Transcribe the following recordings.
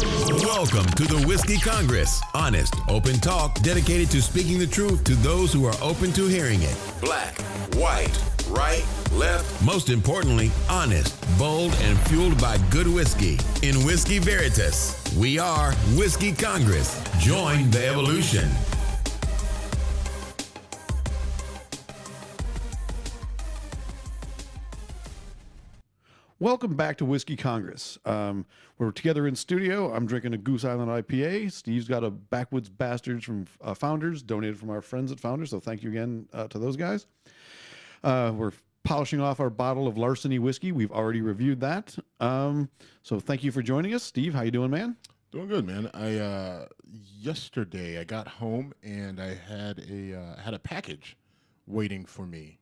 Welcome to the Whiskey Congress. Honest, open talk dedicated to speaking the truth to those who are open to hearing it. Black, white, right, left. Most importantly, honest, bold, and fueled by good whiskey. In Whiskey Veritas, we are Whiskey Congress. Join the evolution. Welcome back to Whiskey Congress. We're together in studio. I'm drinking a Goose Island IPA. Steve's got a Backwoods Bastards from Founders, donated from our friends at Founders, so thank you again to those guys. We're polishing off our bottle of Larceny whiskey. We've already reviewed that. So thank you for joining us. Steve, how you doing, man? Doing good, man. Yesterday I got home and I had a package waiting for me.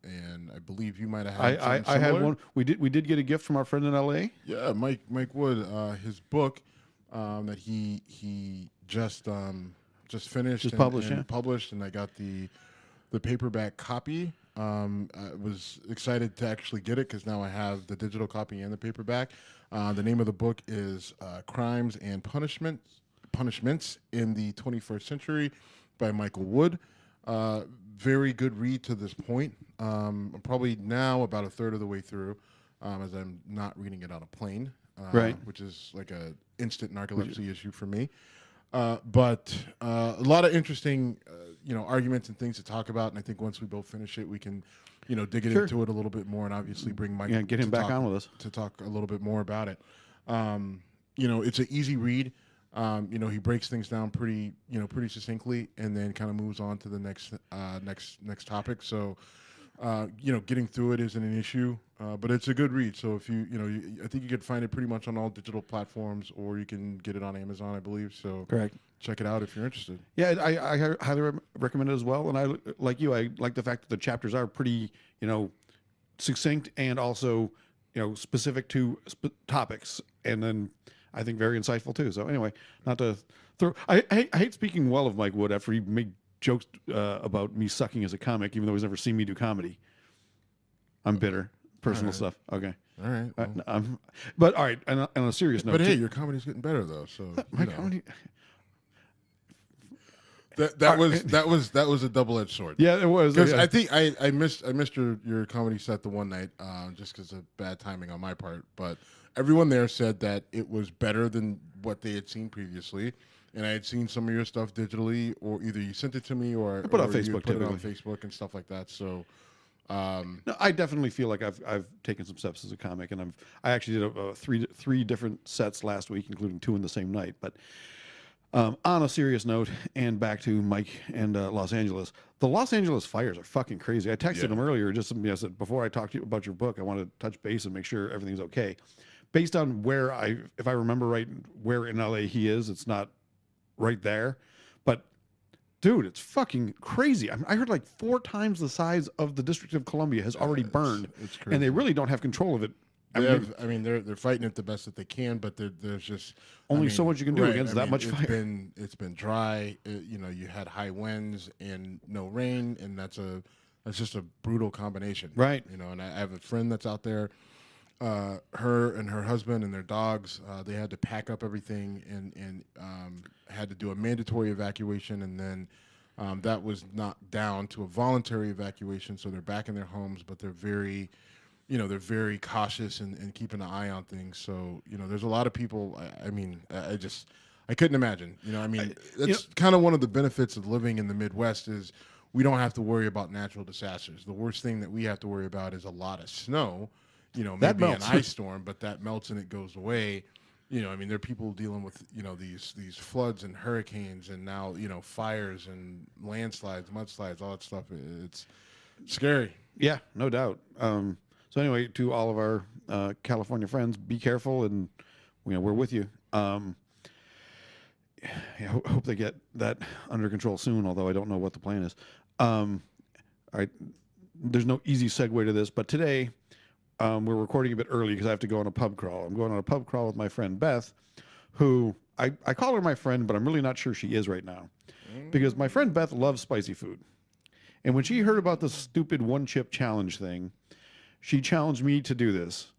And I believe you might have had I had one. We did get a gift from our friend in LA. Yeah, Mike Wood, his book that he just finished, published, and I got the paperback copy. I was excited to actually get it because now I have the digital copy and the paperback. The name of the book is Crimes and Punishments in the 21st Century by Michael Wood. Very good read to this point. I'm probably now about a third of the way through, as I'm not reading it on a plane, right? Which is like a instant narcolepsy issue for me. But a lot of interesting, arguments and things to talk about. And I think once we both finish it, we can, dig into it a little bit more, and obviously bring Mike. Yeah, get him back on with us to talk a little bit more about it. It's an easy read. He breaks things down pretty succinctly, and then kind of moves on to the next topic. So, getting through it isn't an issue, but it's a good read. So if I think you could find it pretty much on all digital platforms, or you can get it on Amazon, I believe. So correct. Check it out if you're interested. Yeah, I highly recommend it as well. And I like the fact that the chapters are pretty, succinct and also, specific to topics, and then I think very insightful too. So anyway, not to throw. I hate speaking well of Mike Wood after he made jokes about me sucking as a comic, even though he's never seen me do comedy. I'm bitter. Personal stuff. Okay. All right. Well. But all right. And on a serious note. But hey, your comedy's getting better though. So my comedy. That was a double-edged sword. Yeah, it was. Because I think I missed your comedy set the one night just because of bad timing on my part. But everyone there said that it was better than what they had seen previously, and I had seen some of your stuff digitally, or either you sent it to me, or I put it on Facebook, Facebook, put it on Facebook and stuff like that. So, no, I definitely feel like I've taken some steps as a comic, and I actually did three different sets last week, including 2 in the same night. But on a serious note, and back to Mike and Los Angeles, the Los Angeles fires are fucking crazy. I texted him earlier, I said, before I talked to you about your book, I want to touch base and make sure everything's okay. Based on if I remember right, where in LA he is, it's not right there. But dude, it's fucking crazy. I heard like 4 times the size of the District of Columbia has already burned, it's crazy. And they really don't have control of it. They're fighting it the best that they can, but there's just only so much you can do against that much fire. It's been dry. You had high winds and no rain, and that's just a brutal combination, right? And I have a friend that's out there. Her and her husband and their dogs, they had to pack up everything and had to do a mandatory evacuation, and then that was knocked down to a voluntary evacuation. So they're back in their homes, but they're very cautious and keeping an eye on things. So, there's a lot of people. I couldn't imagine. That's kind of one of the benefits of living in the Midwest is we don't have to worry about natural disasters. The worst thing that we have to worry about is a lot of snow. Maybe an ice storm, but that melts and it goes away. There are people dealing with, these floods and hurricanes and now, fires and landslides, mudslides, all that stuff. It's scary. Yeah, no doubt. So anyway, to all of our California friends, be careful, and we're with you. Hope they get that under control soon, although I don't know what the plan is. All right, there's no easy segue to this, but today we're recording a bit early because I have to go on a pub crawl. I'm going on a pub crawl with my friend Beth, who I call her my friend, but I'm really not sure she is right now, because my friend Beth loves spicy food. And when she heard about the stupid one-chip challenge thing, she challenged me to do this.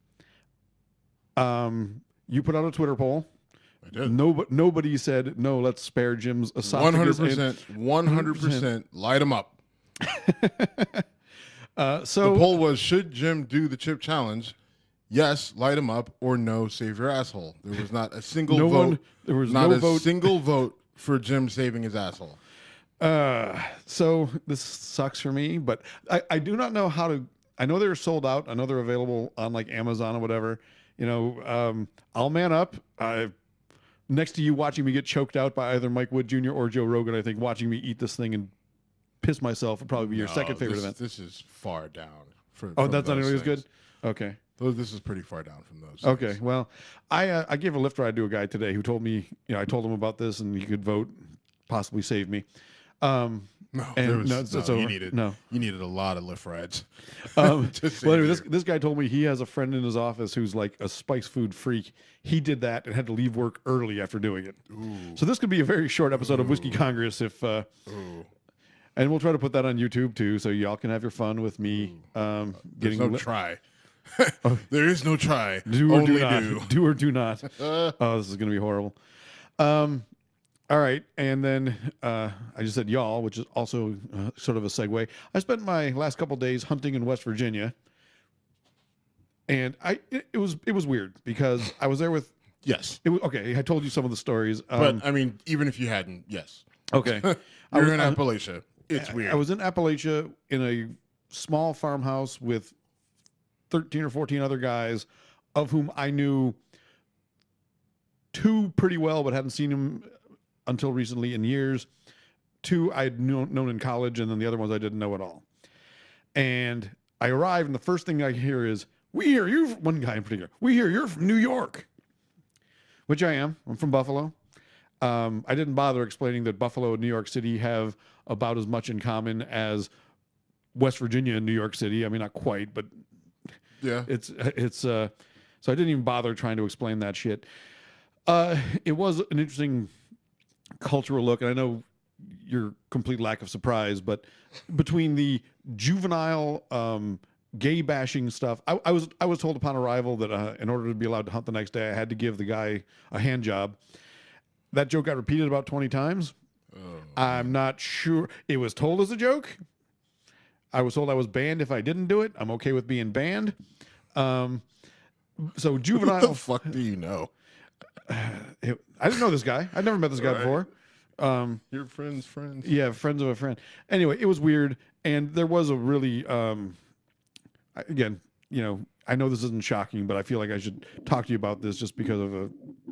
You put out a Twitter poll. I did. Nobody said no. Let's spare Jim's esophagus. 100%. Light him up. So the poll was: should Jim do the chip challenge? Yes, light him up, or no, save your asshole. There was not a single vote. There was not no a vote. single vote for Jim saving his asshole. So this sucks for me, but I do not know how to. I know they're sold out. I know they're available on like Amazon or whatever. I'll man up. Next to you watching me get choked out by either Mike Wood Jr. or Joe Rogan, I think watching me eat this thing and piss myself would probably be your second favorite event. This is far down. That's not nearly as good? Okay. This is pretty far down from those. Okay. Things. Well, I gave a lift ride to a guy today who told me, I told him about this and he could vote, possibly save me. You needed a lot of lift rides. Well, anyway, this guy told me he has a friend in his office who's like a spice food freak. He did that and had to leave work early after doing it. Ooh. So this could be a very short episode of Whiskey Congress if. And we'll try to put that on YouTube too, so y'all can have your fun with me. There's no try. There is no try. Do or do not. Do or do not. This is going to be horrible. All right, and then I just said y'all, which is also sort of a segue. I spent my last couple days hunting in West Virginia, and it was weird because I was there with. Yes. Okay, I told you some of the stories. But I mean, even if you hadn't, yes. Okay. You're in Appalachia. It's weird. I was in Appalachia in a small farmhouse with 13 or 14 other guys, of whom I knew two pretty well, but hadn't seen them until recently in years. Two I'd known in college, and then the other ones I didn't know at all. And I arrived, and the first thing I hear is, "We hear you." One guy in particular, "We hear you're from New York," which I am. I'm from Buffalo. I didn't bother explaining that Buffalo and New York City have about as much in common as West Virginia and New York City. I mean, not quite, but yeah, it's so I didn't even bother trying to explain that shit. It was an interesting cultural look, and I know your complete lack of surprise, but between the juvenile gay bashing stuff, I was told upon arrival that in order to be allowed to hunt the next day, I had to give the guy a hand job. That joke got repeated about 20 times. I'm not sure. It was told as a joke. I was told I was banned if I didn't do it. I'm okay with being banned. So juvenile. Who the fuck do you know? I didn't know this guy. I'd never met this guy before. Your friend's friends. Yeah, friends of a friend. Anyway, it was weird, and there was a really, again, I know this isn't shocking, but I feel like I should talk to you about this just because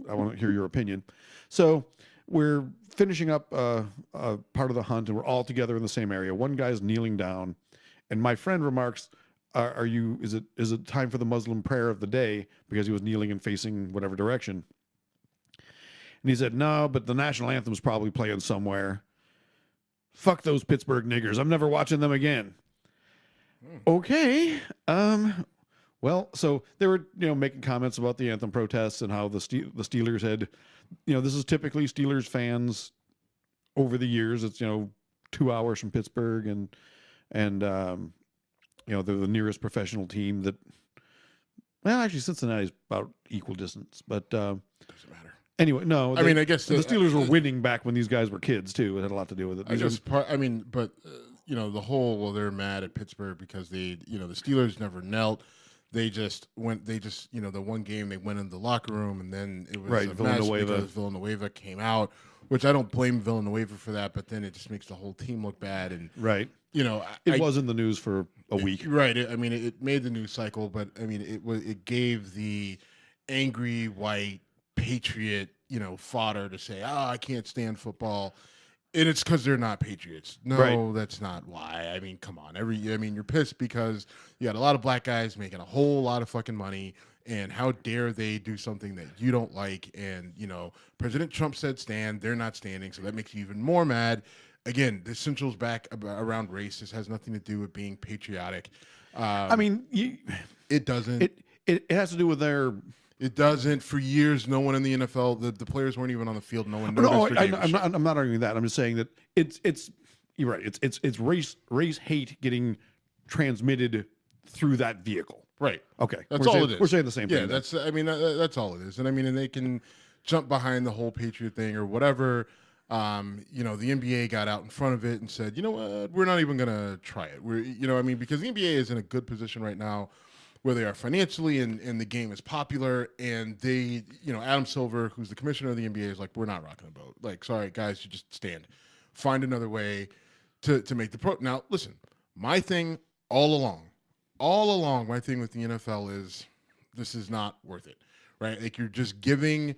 I want to hear your opinion. So we're finishing up a part of the hunt, and we're all together in the same area. One guy's kneeling down, and my friend remarks, is it time for the Muslim prayer of the day? Because he was kneeling and facing whatever direction. And he said, no, but the national anthem's probably playing somewhere. Fuck those Pittsburgh niggers. I'm never watching them again. Okay. Well, so they were, making comments about the anthem protests and how the Steelers had, this is typically Steelers fans over the years. It's, 2 hours from Pittsburgh and they're the nearest professional team that, well, actually Cincinnati's about equal distance, but, doesn't matter. Anyway, no. I guess the Steelers were winning back when these guys were kids too. It had a lot to do with it. The whole, they're mad at Pittsburgh because the Steelers never knelt. They just went. The one game they went in the locker room, and then it was a mess because Villanueva came out, which I don't blame Villanueva for that. But then it just makes the whole team look bad. And right, it was in the news for a week. Right. It made the news cycle, but it gave the angry white patriot, fodder to say, I can't stand football. And it's because they're not patriots. No, right. That's not why. Come on. You're pissed because you got a lot of black guys making a whole lot of fucking money, and how dare they do something that you don't like? And, President Trump said stand, they're not standing, so that makes you even more mad. Again, this centrals back around race. This has nothing to do with being patriotic. It doesn't. It has to do with their... It doesn't. For years, no one in the NFL, the players weren't even on the field. No one noticed. I'm not arguing that. I'm just saying that it's you're right. It's race hate getting transmitted through that vehicle. Right. Okay. That's all it is. We're saying the same thing. Yeah. That's all it is. And they can jump behind the whole Patriot thing or whatever. You know, the NBA got out in front of it and said, you know what, we're not even going to try it. Because the NBA is in a good position right now where they are financially and the game is popular, and they, Adam Silver, who's the commissioner of the NBA, is like, we're not rocking the boat. Like, sorry, guys, you just stand. Find another way to make the pro. Now, listen, my thing all along, my thing with the NFL is this is not worth it, right? Like, you're giving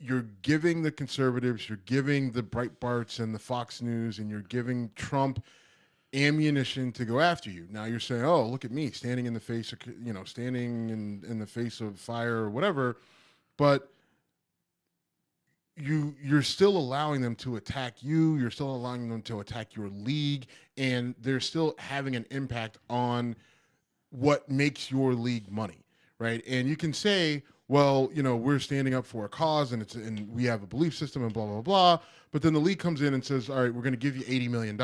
the conservatives, you're giving the Breitbarts and the Fox News, and you're giving Trump ammunition to go after you. Now you're saying, oh, look at me standing in the face of, standing in the face of fire or whatever, but you're still allowing them to attack you. You're still allowing them to attack your league, and they're still having an impact on what makes your league money, right? And you can say, well, we're standing up for a cause and we have a belief system and blah, blah, blah. But then the league comes in and says, all right, we're going to give you $80 million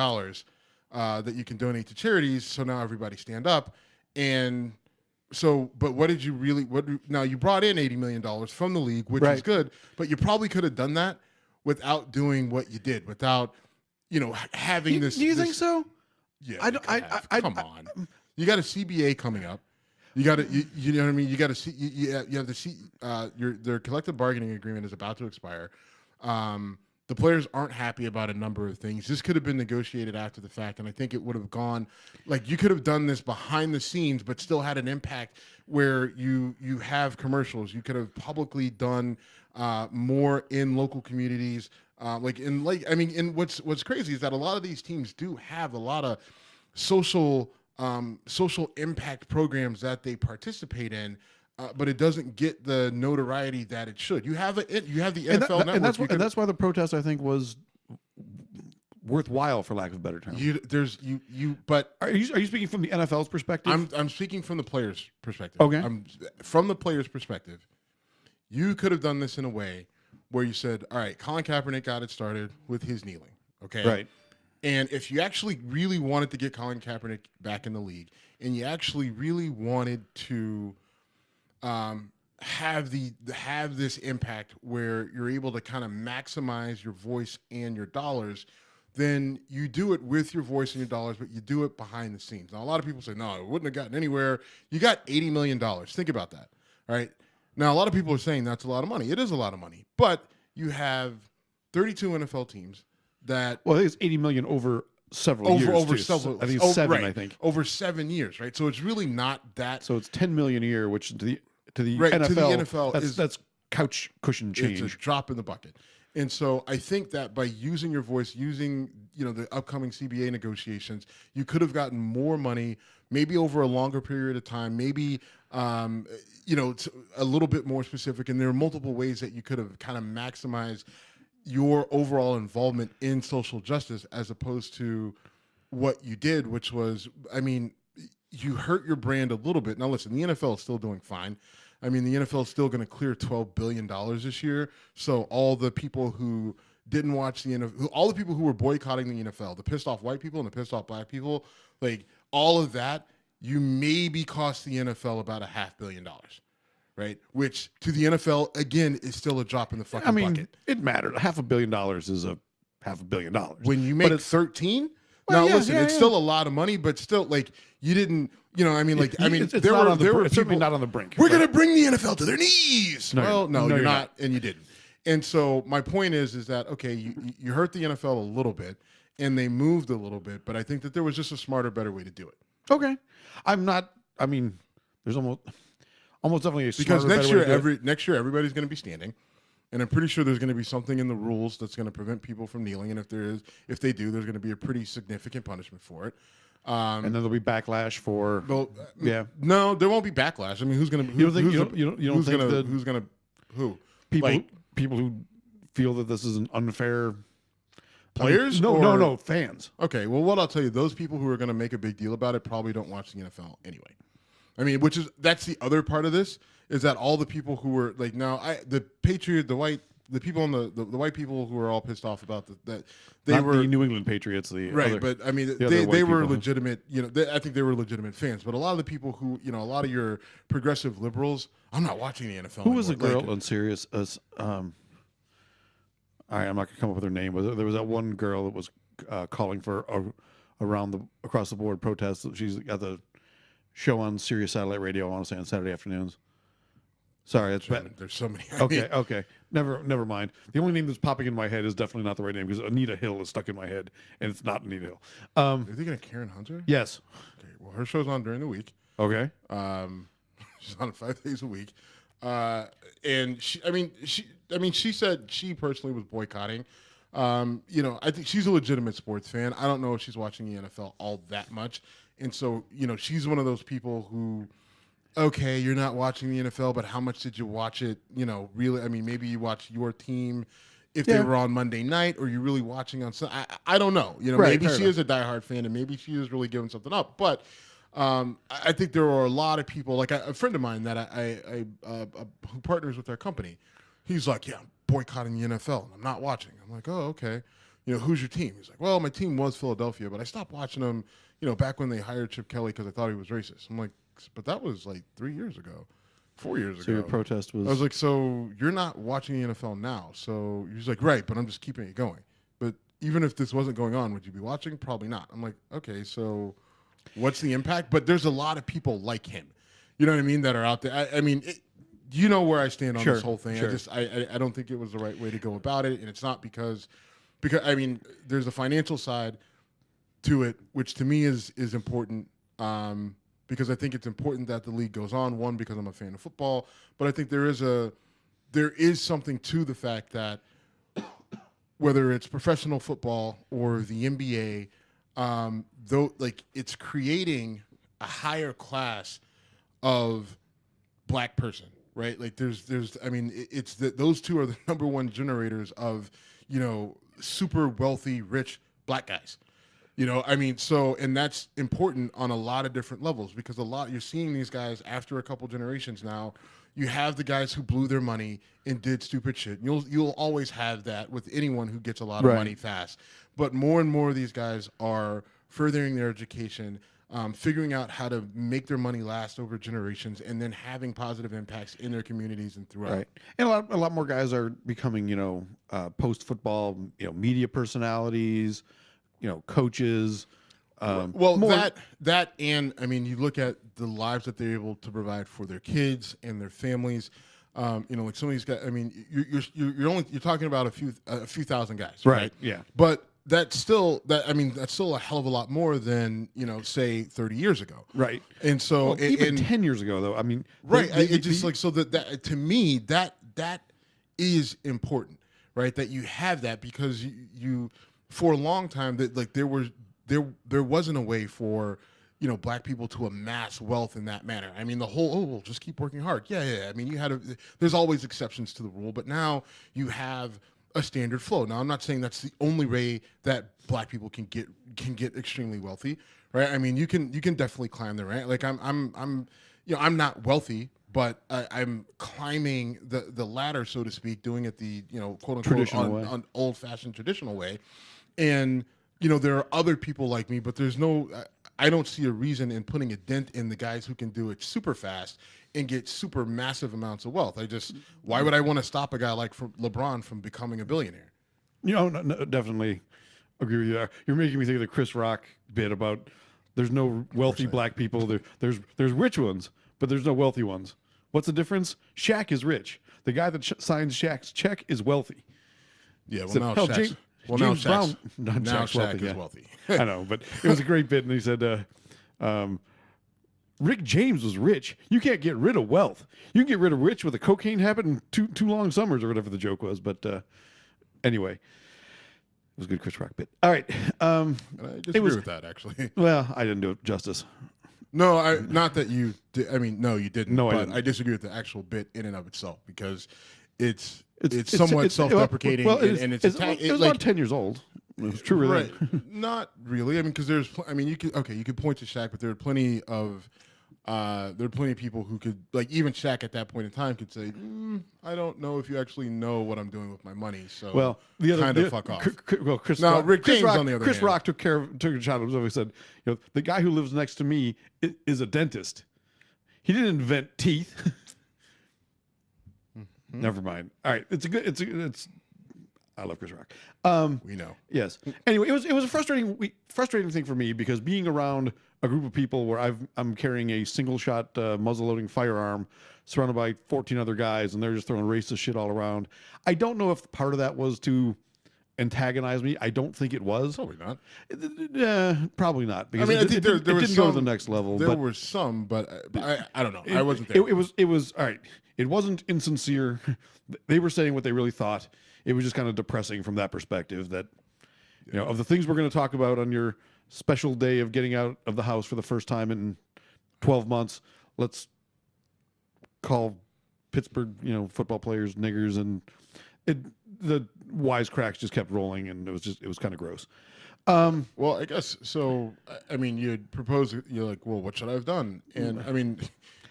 that you can donate to charities. So now everybody stand up. And so, but what did you really, now you brought in $80 million from the league, which is good, but you probably could have done that without doing what you did, without, having this. Do you think so? Yeah. Come on. You got a CBA coming up. You got to, you know what I mean? You got to see, you have to see, their collective bargaining agreement is about to expire. The players aren't happy about a number of things. This could have been negotiated after the fact, and I think it would have gone, like, you could have done this behind the scenes, but still had an impact where you have commercials. You could have publicly done more in local communities. And what's crazy is that a lot of these teams do have a lot of social impact programs that they participate in, but it doesn't get the notoriety that it should. You have the NFL Network, and that's why the protest, I think, was worthwhile, for lack of a better term. But are you speaking from the NFL's perspective? I'm speaking from the players' perspective. Okay. From the players' perspective, you could have done this in a way where you said, all right, Colin Kaepernick got it started with his kneeling. Okay. Right. And if you actually really wanted to get Colin Kaepernick back in the league, and you actually really wanted to have this impact where you're able to kind of maximize your voice and your dollars, then you do it with your voice and your dollars, but you do it behind the scenes. Now, a lot of people say, no, it wouldn't have gotten anywhere. You got $80 million. Think about that. All right. Now, a lot of people are saying that's a lot of money. It is a lot of money, but you have 32 NFL teams that. Well, I think it's $80 million over several years. Over too. several. I think it's seven. Right. I think over 7 years, right? So it's really not that. So it's $10 million a year, which to the right, NFL, to the NFL that's couch cushion change. It's a drop in the bucket. And so I think that by using your voice, using the upcoming CBA negotiations, you could have gotten more money, maybe over a longer period of time, maybe a little bit more specific. And there are multiple ways that you could have kind of maximized your overall involvement in social justice, as opposed to what you did, which was, you hurt your brand a little bit. Now, listen, the NFL is still doing fine. The NFL is still going to clear $12 billion this year. So all the people who didn't watch the NFL, all the people who were boycotting the NFL, the pissed off white people and the pissed off black people, like all of that, you maybe cost the NFL about $500 million, right? Which to the NFL, again, is still a drop in the fucking bucket. It mattered. $500 million is $500 million. When you make 13, well, now listen, it's still a lot of money, but still, like, you didn't. It's certainly not on the brink. We're going to bring the NFL to their knees. No, you're not, and you didn't. And so my point is that, okay, you hurt the NFL a little bit, and they moved a little bit, but I think that there was just a smarter, better way to do it. Okay, there's almost definitely a smarter, because next better way year next year everybody's going to be standing, and I'm pretty sure there's going to be something in the rules that's going to prevent people from kneeling, and if they do, there's going to be a pretty significant punishment for it. And then therell be backlash for. Well, yeah. No, there won't be backlash. Who's going to? You don't think who's going to? Who? People who feel that this is an unfair. Players? No, fans. Okay, well, what I'll tell you, those people who are going to make a big deal about it probably don't watch the NFL anyway. That's the other part of this, is that all the people who were like, the people on the white people who were all pissed off about that they Not were the New England Patriots, they were legitimate. I think they were legitimate fans. But a lot of the people who, a lot of your progressive liberals, I'm not watching the NFL. Who was the girl on Sirius? I'm not gonna come up with her name, but there was that one girl that was calling for across the board protests. She's got the show on Sirius Satellite Radio. I want to say on Saturday afternoons. Sorry, it's bad. There's so many. Okay. Never mind. The only name that's popping in my head is definitely not the right name because Anita Hill is stuck in my head, and it's not Anita Hill. Are you thinking of Karen Hunter? Yes. Okay. Well, her show's on during the week. Okay. She's on 5 days a week, and she said she personally was boycotting. I think she's a legitimate sports fan. I don't know if she's watching the NFL all that much, and so she's one of those people who. Okay, you're not watching the NFL, but how much did you watch it? Really, I mean, maybe you watched your team if they were on Monday night, or you're really watching on Sunday. I don't know. Maybe she is a diehard fan, and maybe she is really giving something up. But I think there are a lot of people, like a friend of mine that I who partners with our company. He's like, yeah, I'm boycotting the NFL, and I'm not watching. I'm like, oh, okay. Who's your team? He's like, well, my team was Philadelphia, but I stopped watching them, back when they hired Chip Kelly because I thought he was racist. I'm like, but that was like 3 years ago, 4 years ago. So your protest was... I was like, so you're not watching the NFL now. So he's like, right, but I'm just keeping it going. But even if this wasn't going on, would you be watching? Probably not. I'm like, okay, so what's the impact? But there's a lot of people like him, you know what I mean, that are out there. I mean, you know where I stand on this whole thing. Sure. I don't think it was the right way to go about it. And it's not because I mean, there's a financial side to it, which to me is important. Because I think it's important that the league goes on. One, because I'm a fan of football, but I think there is something to the fact that whether it's professional football or the NBA, it's creating a higher class of black person, right? Like those two are the number one generators of super wealthy, rich black guys. And that's important on a lot of different levels because you're seeing these guys after a couple generations now. You have the guys who blew their money and did stupid shit. You'll always have that with anyone who gets a lot of money fast. But more and more of these guys are furthering their education, figuring out how to make their money last over generations, and then having positive impacts in their communities and throughout. Right, and a lot more guys are becoming post football media personalities. Coaches. That and I mean, you look at the lives that they're able to provide for their kids and their families. Like some of these guys. I mean, you're talking about a few thousand guys, right? Yeah. But that's still a hell of a lot more than say 30 years ago, right? And so even 10 years ago, though. I mean, that to me that is important, right? That you have that because you for a long time that like there wasn't a way for black people to amass wealth in that manner. I mean, the whole we'll just keep working hard. Yeah. I mean, there's always exceptions to the rule, but now you have a standard flow. Now, I'm not saying that's the only way that black people can get extremely wealthy, right? I mean, you can definitely climb the rank. Like I'm not wealthy, but I'm climbing the ladder, so to speak, doing it the quote unquote on old fashioned traditional way. And, there are other people like me, but I don't see a reason in putting a dent in the guys who can do it super fast and get super massive amounts of wealth. Why would I want to stop a guy like LeBron from becoming a billionaire? No, definitely agree with you. You're making me think of the Chris Rock bit about there's no wealthy black people. There's rich ones, but there's no wealthy ones. What's the difference? Shaq is rich. The guy that signs Shaq's check is wealthy. Yeah, well, now Shaq's... James Brown. Now Shaq is wealthy. I know, but it was a great bit, and he said, Rick James was rich. You can't get rid of wealth. You can get rid of rich with a cocaine habit and two long summers or whatever the joke was. But anyway, it was a good Chris Rock bit. All right. I disagree with that, actually. Well, I didn't do it justice. No, not that you did. I mean, no, you didn't. No, but I didn't. I disagree with the actual bit in and of itself because it's somewhat self-deprecating, and it's about 10 years old. It's true, right? Not really. I mean, because you could point to Shaq, but there are plenty of people who could, like, even Shaq at that point in time could say, I don't know if you actually know what I'm doing with my money. So fuck off. Rick James on the other hand, Chris Rock took a shot at himself. He said, the guy who lives next to me is a dentist. He didn't invent teeth. Never mind. All right, I love Chris Rock. We know. Yes. Anyway, it was a frustrating thing for me because being around a group of people where I'm carrying a single shot muzzle loading firearm surrounded by 14 other guys and they're just throwing racist shit all around. I don't know if part of that was to antagonize me. I don't think it was. Probably not. Probably not. Because I think there it didn't go to the next level. There were some, but I don't know. I wasn't there. It was all right. It wasn't insincere. They were saying what they really thought. It was just kind of depressing from that perspective that, of the things we're going to talk about on your special day of getting out of the house for the first time in 12 months, let's call Pittsburgh, football players niggers, and the wisecracks just kept rolling, and it was kind of gross. Well, I guess so. I mean, you'd propose. You're like, well, what should I have done? And I mean,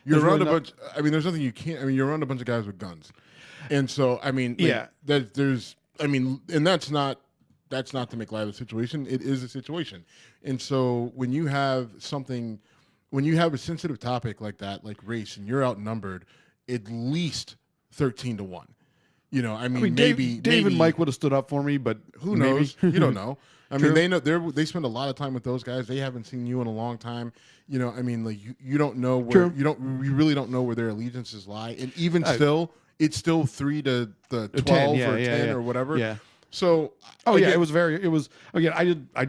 you're around a bunch. I mean, there's nothing you can't. I mean, you're around a bunch of guys with guns, and so I mean, there's. I mean, and that's not to make light of the situation. It is a situation, and so when you have a sensitive topic like that, like race, and you're outnumbered at least 13-1. I mean, maybe Dave and Mike would have stood up for me, but who knows? You don't know. I mean, they know they spend a lot of time with those guys. They haven't seen you in a long time. I mean, like you don't know where you really don't know where their allegiances lie. And even still, it's still 3 to the 12 or 10 or whatever. Yeah. So, it was again. I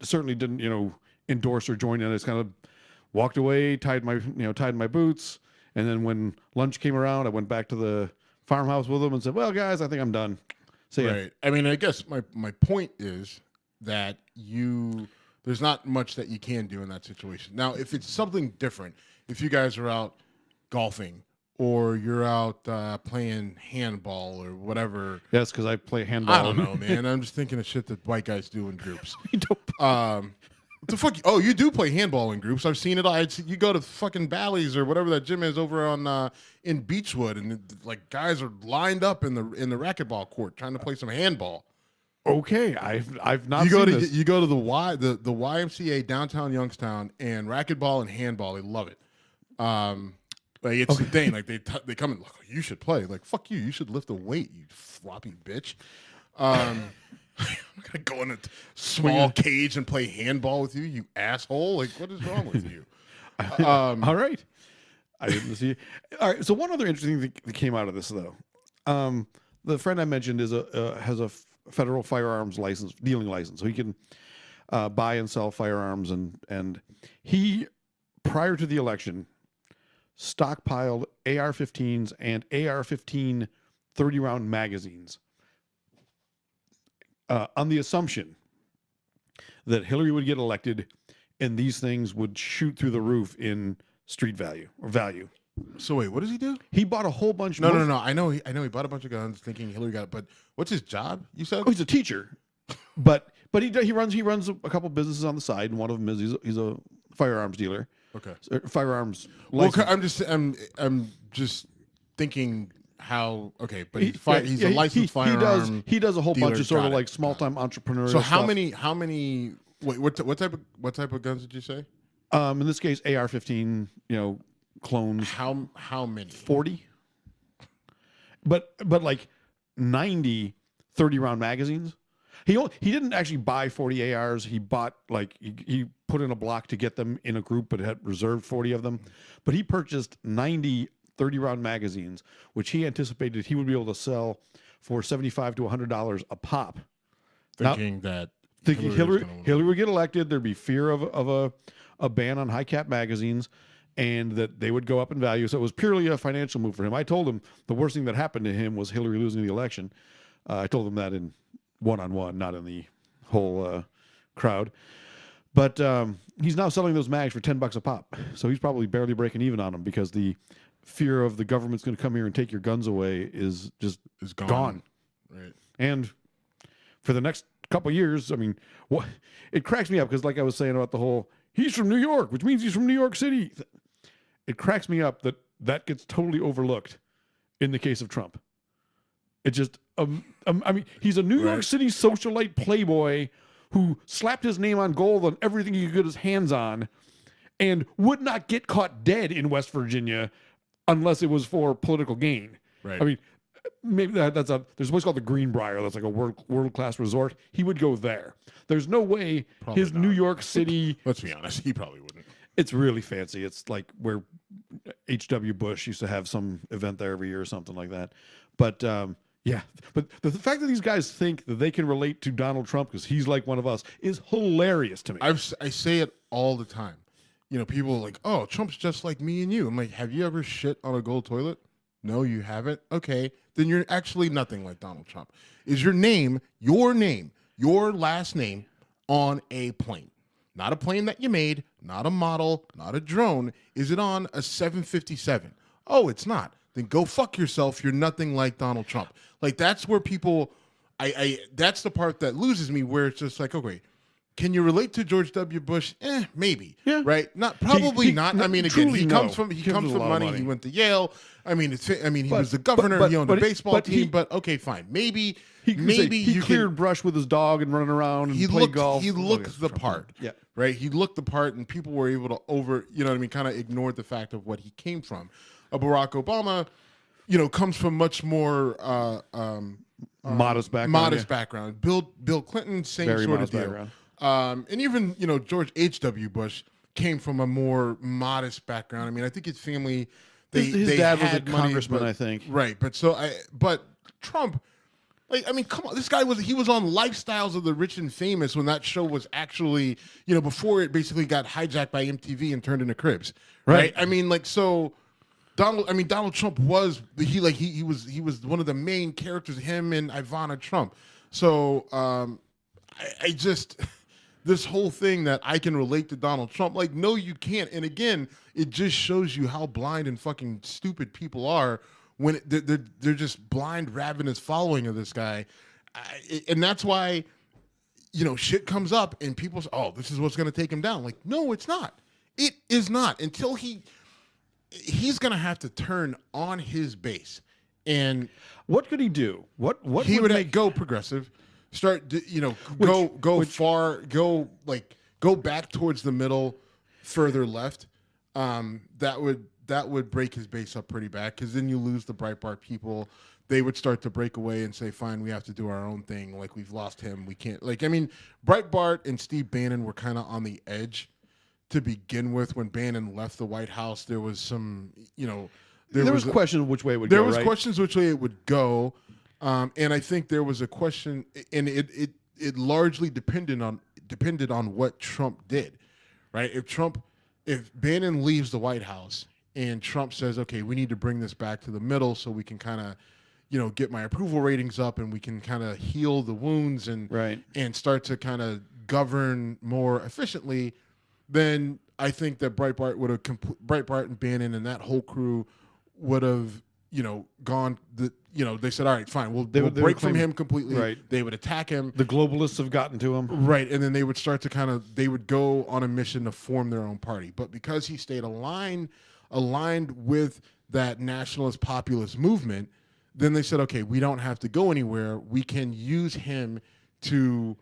certainly didn't endorse or join in. I just kind of walked away, tied my boots, and then when lunch came around, I went back to the farmhouse with them and said, well, guys, I think I'm done. See ya. Right. I mean, I guess my point is that there's not much that you can do in that situation. Now, if it's something different, if you guys are out golfing or you're out playing handball or whatever. Yes, because I play handball. I don't know, man. I'm just thinking of shit that white guys do in groups. What the fuck? Oh, you do play handball in groups. I've seen it. You go to fucking Bally's or whatever that gym is over on in Beechwood, and like guys are lined up in the racquetball court trying to play some handball. Okay, I've not. You go to the YMCA downtown Youngstown, and racquetball and handball. They love it. Like it's the thing. Like they come and look. You should play. Like fuck you. You should lift a weight. You floppy bitch. I'm not gonna go in a small cage and play handball with you, you asshole. Like, what is wrong with you? All right. I didn't see. All right. So one other interesting thing that came out of this, though, the friend I mentioned has a federal firearms dealing license, so he can buy and sell firearms, and he, prior to the election, stockpiled AR-15s and AR-15 30-round magazines. On the assumption that Hillary would get elected and these things would shoot through the roof in street value. So wait, what does he do? He bought a whole bunch. No. I know he bought a bunch of guns thinking Hillary got it. But what's his job? You said? Oh, he's a teacher, but he runs a couple businesses on the side, and one of them is he's a firearms dealer. Okay, firearms. Well, I'm just thinking. How but he's a licensed firearm. He does a whole bunch of sort of like small time entrepreneurial. So how many? Wait, what type of guns did you say? In this case, AR-15. Clones. How many? 40. But like 90 30-round magazines. He didn't actually buy 40 ARs. He bought he put in a block to get them in a group, but had reserved 40 of them. But he purchased 90 30-round magazines, which he anticipated he would be able to sell for $75 to $100 a pop. Thinking Hillary would get elected, there'd be fear of a ban on high cap magazines, and that they would go up in value. So it was purely a financial move for him. I told him the worst thing that happened to him was Hillary losing the election. I told him that in one-on-one, not in the whole crowd. But he's now selling those mags for $10 a pop. So he's probably barely breaking even on them because the fear of the government's going to come here and take your guns away is gone. Right. And for the next couple of years, I mean, it cracks me up because like I was saying about the whole, he's from New York, which means he's from New York City. It cracks me up that gets totally overlooked in the case of Trump. It just, I mean, he's a New York City socialite playboy who slapped his name on gold on everything he could get his hands on and would not get caught dead in West Virginia unless it was for political gain. Right. I mean, maybe there's a place called the Greenbrier that's like a world class resort. He would go there. There's no way Probably his not. New York City. Let's be honest, he probably wouldn't. It's really fancy. It's like where H.W. Bush used to have some event there every year or something like that. But yeah, but the fact that these guys think that they can relate to Donald Trump because he's like one of us is hilarious to me. I say it all the time. You know, people are like, "Oh, Trump's just like me and you." I'm like, "Have you ever shit on a gold toilet?" No, you haven't. Okay, then you're actually nothing like Donald Trump. Is your name, your last name on a plane? Not a plane that you made, not a model, not a drone. Is it on a 757? Oh, it's not. Then go fuck yourself. You're nothing like Donald Trump. Like, that's where people, that's the part that loses me, where it's just like, okay, can you relate to George W. Bush? Maybe. Yeah. Right? Not probably not. I mean, again, he comes from money. He went to Yale. I mean, he was the governor. He owned a baseball team. But okay, fine. Maybe he cleared brush with his dog and running around and played golf. He looked the part. Yeah. Right. He looked the part, and people were able to kind of ignored the fact of what he came from. Barack Obama, comes from much more modest background. Background. Bill Clinton, same Very sort of deal. background. And even George H.W. Bush came from a more modest background. I mean, I think his family, his dad was a congressman, I think. Right, but Trump, like, I mean, come on, this guy was on Lifestyles of the Rich and Famous when that show was actually, before it basically got hijacked by MTV and turned into Cribs. Right? I mean, like, so Donald Trump was he was one of the main characters, him and Ivana Trump. So I just this whole thing that I can relate to Donald Trump, like, no, you can't. And again, it just shows you how blind and fucking stupid people are when they're just blind, ravenous following of this guy. And that's why, shit comes up and people say, oh, this is what's going to take him down. Like, no, it's not. It is not. Until he's going to have to turn on his base. And what could he do? What he would go progressive. Start, go back towards the middle, further left. That would break his base up pretty bad, because then you lose the Breitbart people. They would start to break away and say, fine, we have to do our own thing. Like, we've lost him. We can't, Breitbart and Steve Bannon were kind of on the edge to begin with. When Bannon left the White House, there was some, there was questions which way it would go. There was questions which way it would go. And I think there was a question, and it largely depended on what Trump did, right? If Bannon leaves the White House and Trump says, okay, we need to bring this back to the middle so we can kind of, get my approval ratings up, and we can kind of heal the wounds and start to kind of govern more efficiently, then I think that Breitbart and Bannon and that whole crew would have, gone they said, all right, fine, we'll break from him completely. Right. They would attack him. The globalists have gotten to him. Right. And then they would start to they would go on a mission to form their own party. But because he stayed aligned with that nationalist populist movement, then they said, okay, we don't have to go anywhere. We can use him to,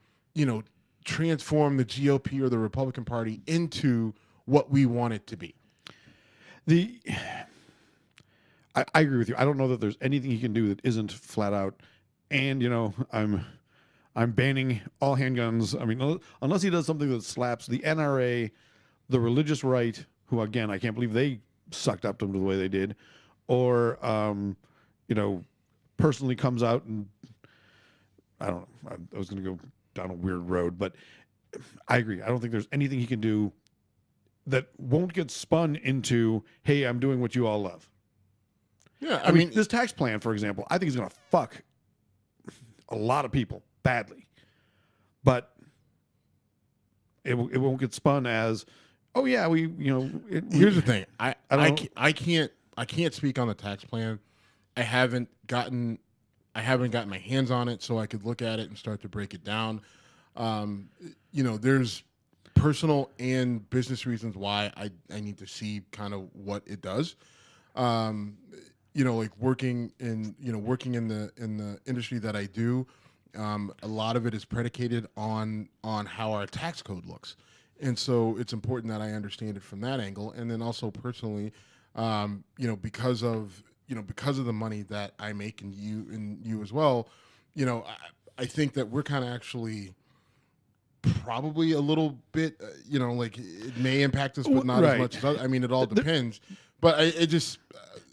transform the GOP or the Republican Party into what we want it to be. I agree with you. I don't know that there's anything he can do that isn't flat out. And, I'm banning all handguns. I mean, unless he does something that slaps the NRA, the religious right, who, again, I can't believe they sucked up to him the way they did, or, personally comes out and, I don't know, I was going to go down a weird road, but I agree. I don't think there's anything he can do that won't get spun into, hey, I'm doing what you all love. Yeah, I mean, this tax plan, for example, I think is going to fuck a lot of people badly, but it won't get spun as, oh yeah, here's the thing, I can't speak on the tax plan. I haven't gotten my hands on it so I could look at it and start to break it down. There's personal and business reasons why I need to see kind of what it does. Like working in the industry that I do, a lot of it is predicated on how our tax code looks. And so it's important that I understand it from that angle. And then also personally, because of, because of the money that I make and you as well, I think that we're kind of actually probably a little bit, like it may impact us, but not as much as others. I mean, it all depends. But it just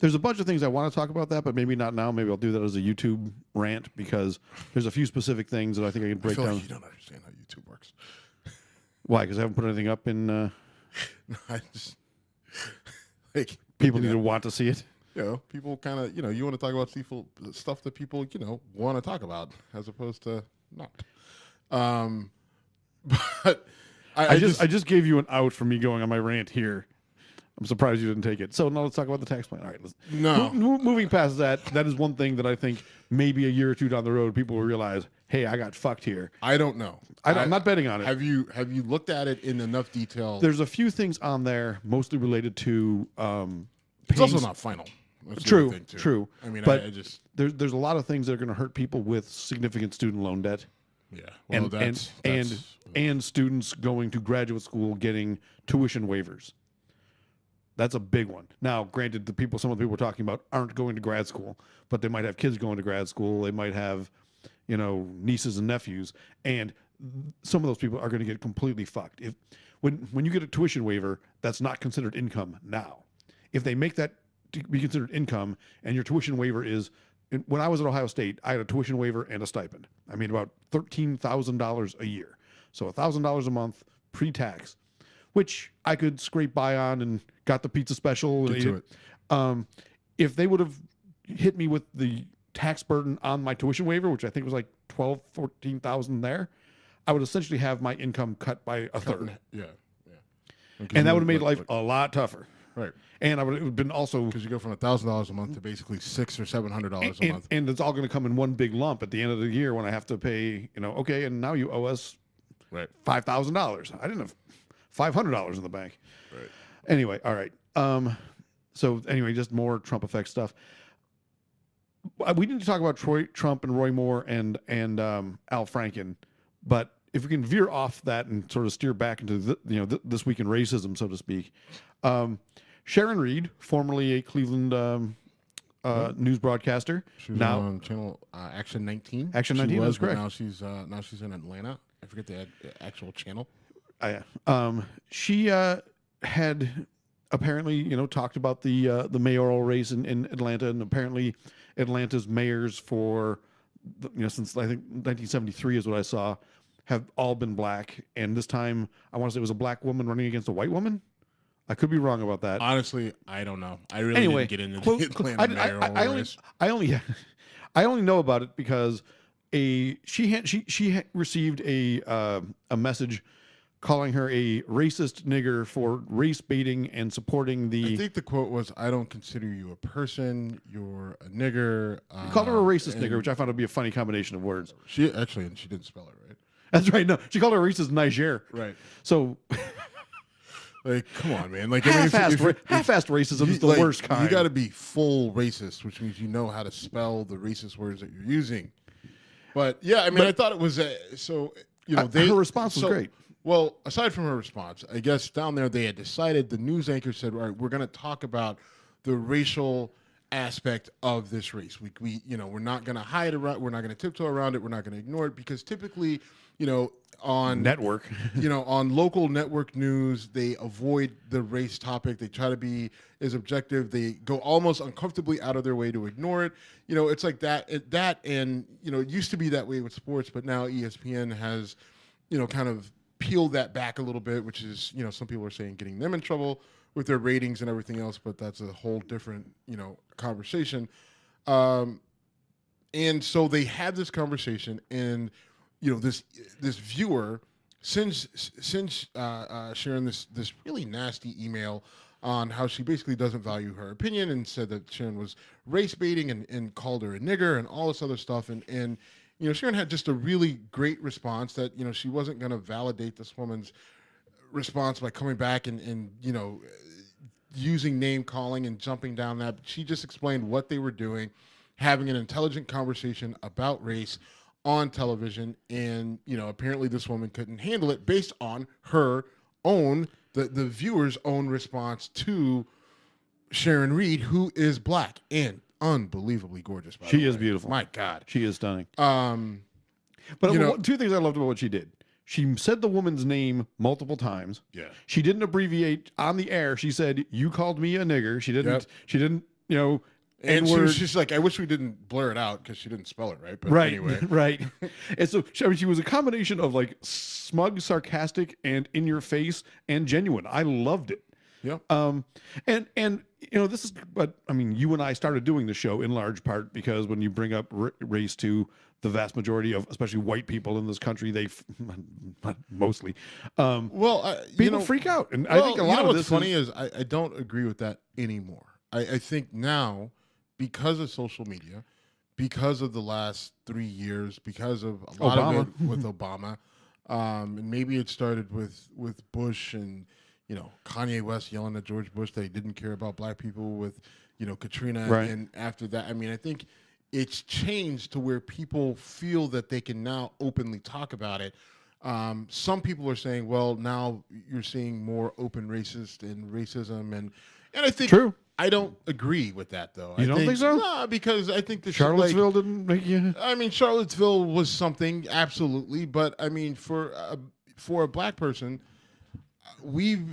there's a bunch of things I want to talk about that, but maybe not now. Maybe I'll do that as a YouTube rant because there's a few specific things that I think I can break down. Like you don't understand how YouTube works. Why? Because I haven't put anything up in. No, I just like people need to want to see it. People kind of, you want to talk about stuff that people, want to talk about as opposed to not. But I just gave you an out for me going on my rant here. I'm surprised you didn't take it. So now let's talk about the tax plan. All right, moving past that, that is one thing that I think maybe a year or two down the road, people will realize, hey, I got fucked here. I don't know. I'm not betting on it. Have you looked at it in enough detail? There's a few things on there, mostly related to. It's also not final. That's True. I mean, but I just there's a lot of things that are going to hurt people with significant student loan debt. Yeah, well, and students going to graduate school getting tuition waivers. That's a big one. Now, granted, some of the people we're talking about aren't going to grad school, but they might have kids going to grad school. They might have, nieces and nephews, and some of those people are going to get completely fucked. When you get a tuition waiver, that's not considered income now. If they make that to be considered income, and your tuition waiver is, when I was at Ohio State, I had a tuition waiver and a stipend. I made about $13,000 a year, so $1,000 a month pre-tax, which I could scrape by on and got the pizza special. Get to it. If they would have hit me with the tax burden on my tuition waiver, which I think was like $14,000 there, I would essentially have my income cut by a third. Yeah. And that would have made life a lot tougher. Right. And I would have been also because you go from $1,000 a month to basically $600 or $700 a month, and it's all going to come in one big lump at the end of the year when I have to pay. Okay, and now you owe us $5,000. I didn't have $500 in the bank. Right. Anyway, all right. So anyway, just more Trump effect stuff. We need to talk about Trump and Roy Moore and Al Franken, but if we can veer off that and sort of steer back into this week in racism, so to speak. Sharon Reed, formerly a Cleveland news broadcaster, she was now on channel Action 19. Action 19, that's correct. Now she's in Atlanta. I forget the actual channel. She had apparently talked about the mayoral race in Atlanta, and apparently Atlanta's mayors for since I think 1973 is what I saw, have all been black, and this time I want to say it was a black woman running against a white woman. I could be wrong about that. Honestly, I don't know. I really didn't get into the Atlanta mayoral race. I only know about it because she received a message calling her a racist nigger for race baiting and supporting the. I think the quote was, "I don't consider you a person. You're a nigger." He called her a racist nigger, which I found to be a funny combination of words. She didn't spell it right. That's right. No, she called her a racist Niger. Right. So. Like, come on, man. Like, half-assed racism is the worst kind. You got to be full racist, which means you know how to spell the racist words that you're using. But yeah, I mean, I thought it was her response was great. Well, aside from her response, I guess down there they had decided. The news anchor said, "All right, we're going to talk about the racial aspect of this race. We're not going to hide around. We're not going to tiptoe around it. We're not going to ignore it because typically, on network, on local network news, they avoid the race topic. They try to be as objective. They go almost uncomfortably out of their way to ignore it. It's like that, and it used to be that way with sports, but now ESPN has, kind of peeled that back a little bit, which is, some people are saying getting them in trouble with their ratings and everything else, but that's a whole different, conversation. And so they had this conversation, and this viewer sends Sharon this really nasty email on how she basically doesn't value her opinion, and said that Sharon was race baiting and called her a nigger and all this other stuff. And Sharon had just a really great response that, she wasn't going to validate this woman's response by coming back and using name calling and jumping down that. She just explained what they were doing, having an intelligent conversation about race on television, and apparently this woman couldn't handle it based on her own the viewer's own response to Sharon Reed, who is black. And unbelievably gorgeous. By She the is way. beautiful. My God. She is stunning. But Two things I loved about what she did. She said the woman's name multiple times. Yeah. She didn't abbreviate on the air. She said, "You called me a nigger." She didn't. Yep. She didn't. And she N-word. was just like, I wish we didn't blur it out because she didn't spell it right. But Right. anyway. Right. And so she was a combination of like smug, sarcastic, and in your face and genuine. I loved it. Yeah. And this is, but I mean, you and I started doing the show in large part because when you bring up race to the vast majority of, especially white people in this country, mostly, people freak out. And I think a lot of what's this funny is I don't agree with that anymore. I think now, because of social media, because of the last 3 years, because of a lot of it with Obama, and maybe it started with Bush and Kanye West yelling at George Bush that he didn't care about black people with Katrina, right. And after that, I mean, I think it's changed to where people feel that they can now openly talk about it. Some people are saying, well, now you're seeing more open racist and racism, and I think true. I don't agree with that, though. You don't think so? Nah, because I think Charlottesville didn't make you. I mean, Charlottesville was something, absolutely, but I mean, for a black person, we've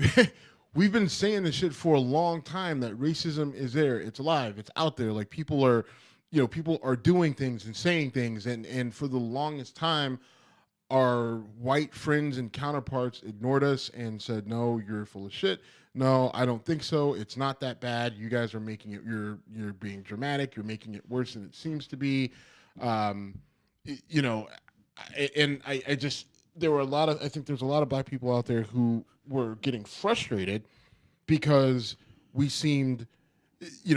been saying this shit for a long time that racism is there, it's alive, it's out there. Like people are doing things and saying things, and for the longest time, our white friends and counterparts ignored us and said, "No, you're full of shit. No, I don't think so. It's not that bad. You guys are making it. You're being dramatic. You're making it worse than it seems to be." And I just there were I think there's a lot of black people out there who were getting frustrated because we seemed,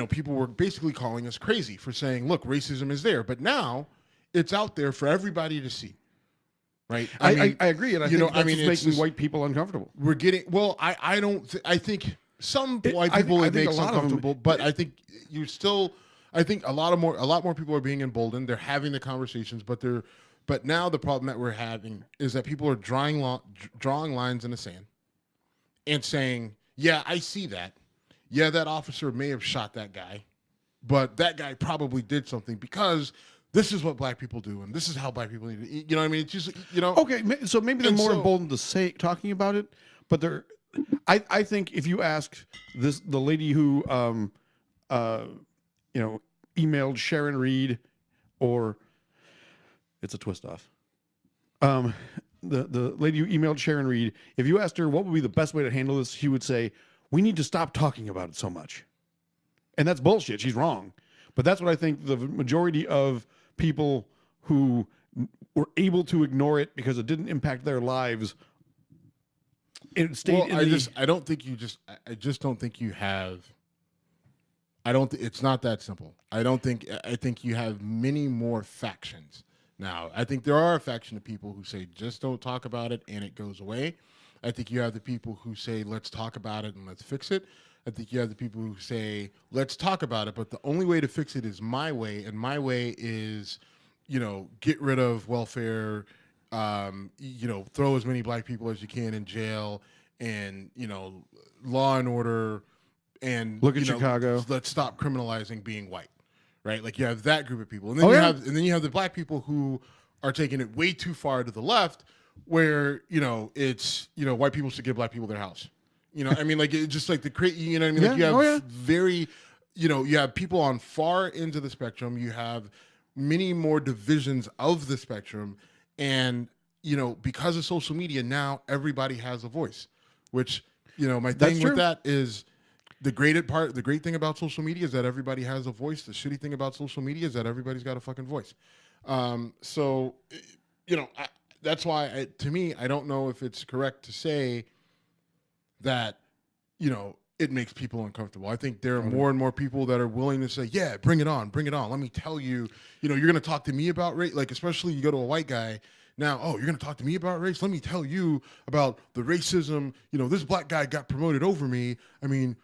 people were basically calling us crazy for saying, "Look, racism is there," but now it's out there for everybody to see. Right, I agree, and I think that's making white people uncomfortable. We're getting I don't. I think some white people it makes uncomfortable, but I think I think a lot more people are being emboldened. They're having the conversations, but now the problem that we're having is that people are drawing lines in the sand and saying, "Yeah, I see that. Yeah, that officer may have shot that guy, but that guy probably did something because." This is what black people do, and this is how black people need to eat. You know what I mean? It's just, Okay, so maybe they're more emboldened to talking about it, but I think if you ask the lady who, emailed Sharon Reed, or it's a twist off. The lady who emailed Sharon Reed, if you asked her what would be the best way to handle this, she would say, "We need to stop talking about it so much," and that's bullshit. She's wrong, but that's what I think the majority of people who were able to ignore it because it didn't impact their lives. It stayed. I just don't think you have. It's not that simple. I think you have many more factions now. I think there are a faction of people who say just don't talk about it and it goes away. I think you have the people who say let's talk about it and let's fix it. I think you have the people who say, let's talk about it, but the only way to fix it is my way, and my way is, get rid of welfare, throw as many black people as you can in jail, and, law and order, and look at Chicago. Let's stop criminalizing being white, right? Like you have that group of people, and then you have the black people who are taking it way too far to the left, where it's white people should give black people their house. I mean, like it's just like the create. You know what I mean? Like you have very, you have people on far ends of the spectrum. You have many more divisions of the spectrum, and because of social media now, everybody has a voice. Which my thing with that is the great thing about social media is that everybody has a voice. The shitty thing about social media is that everybody's got a fucking voice. That's why to me, I don't know if it's correct to say that it makes people uncomfortable. I think there are more and more people that are willing to say, yeah, bring it on. Let me tell you, you're going to talk to me about race. Like, especially you go to a white guy now, you're going to talk to me about race? Let me tell you about the racism. This black guy got promoted over me. I mean,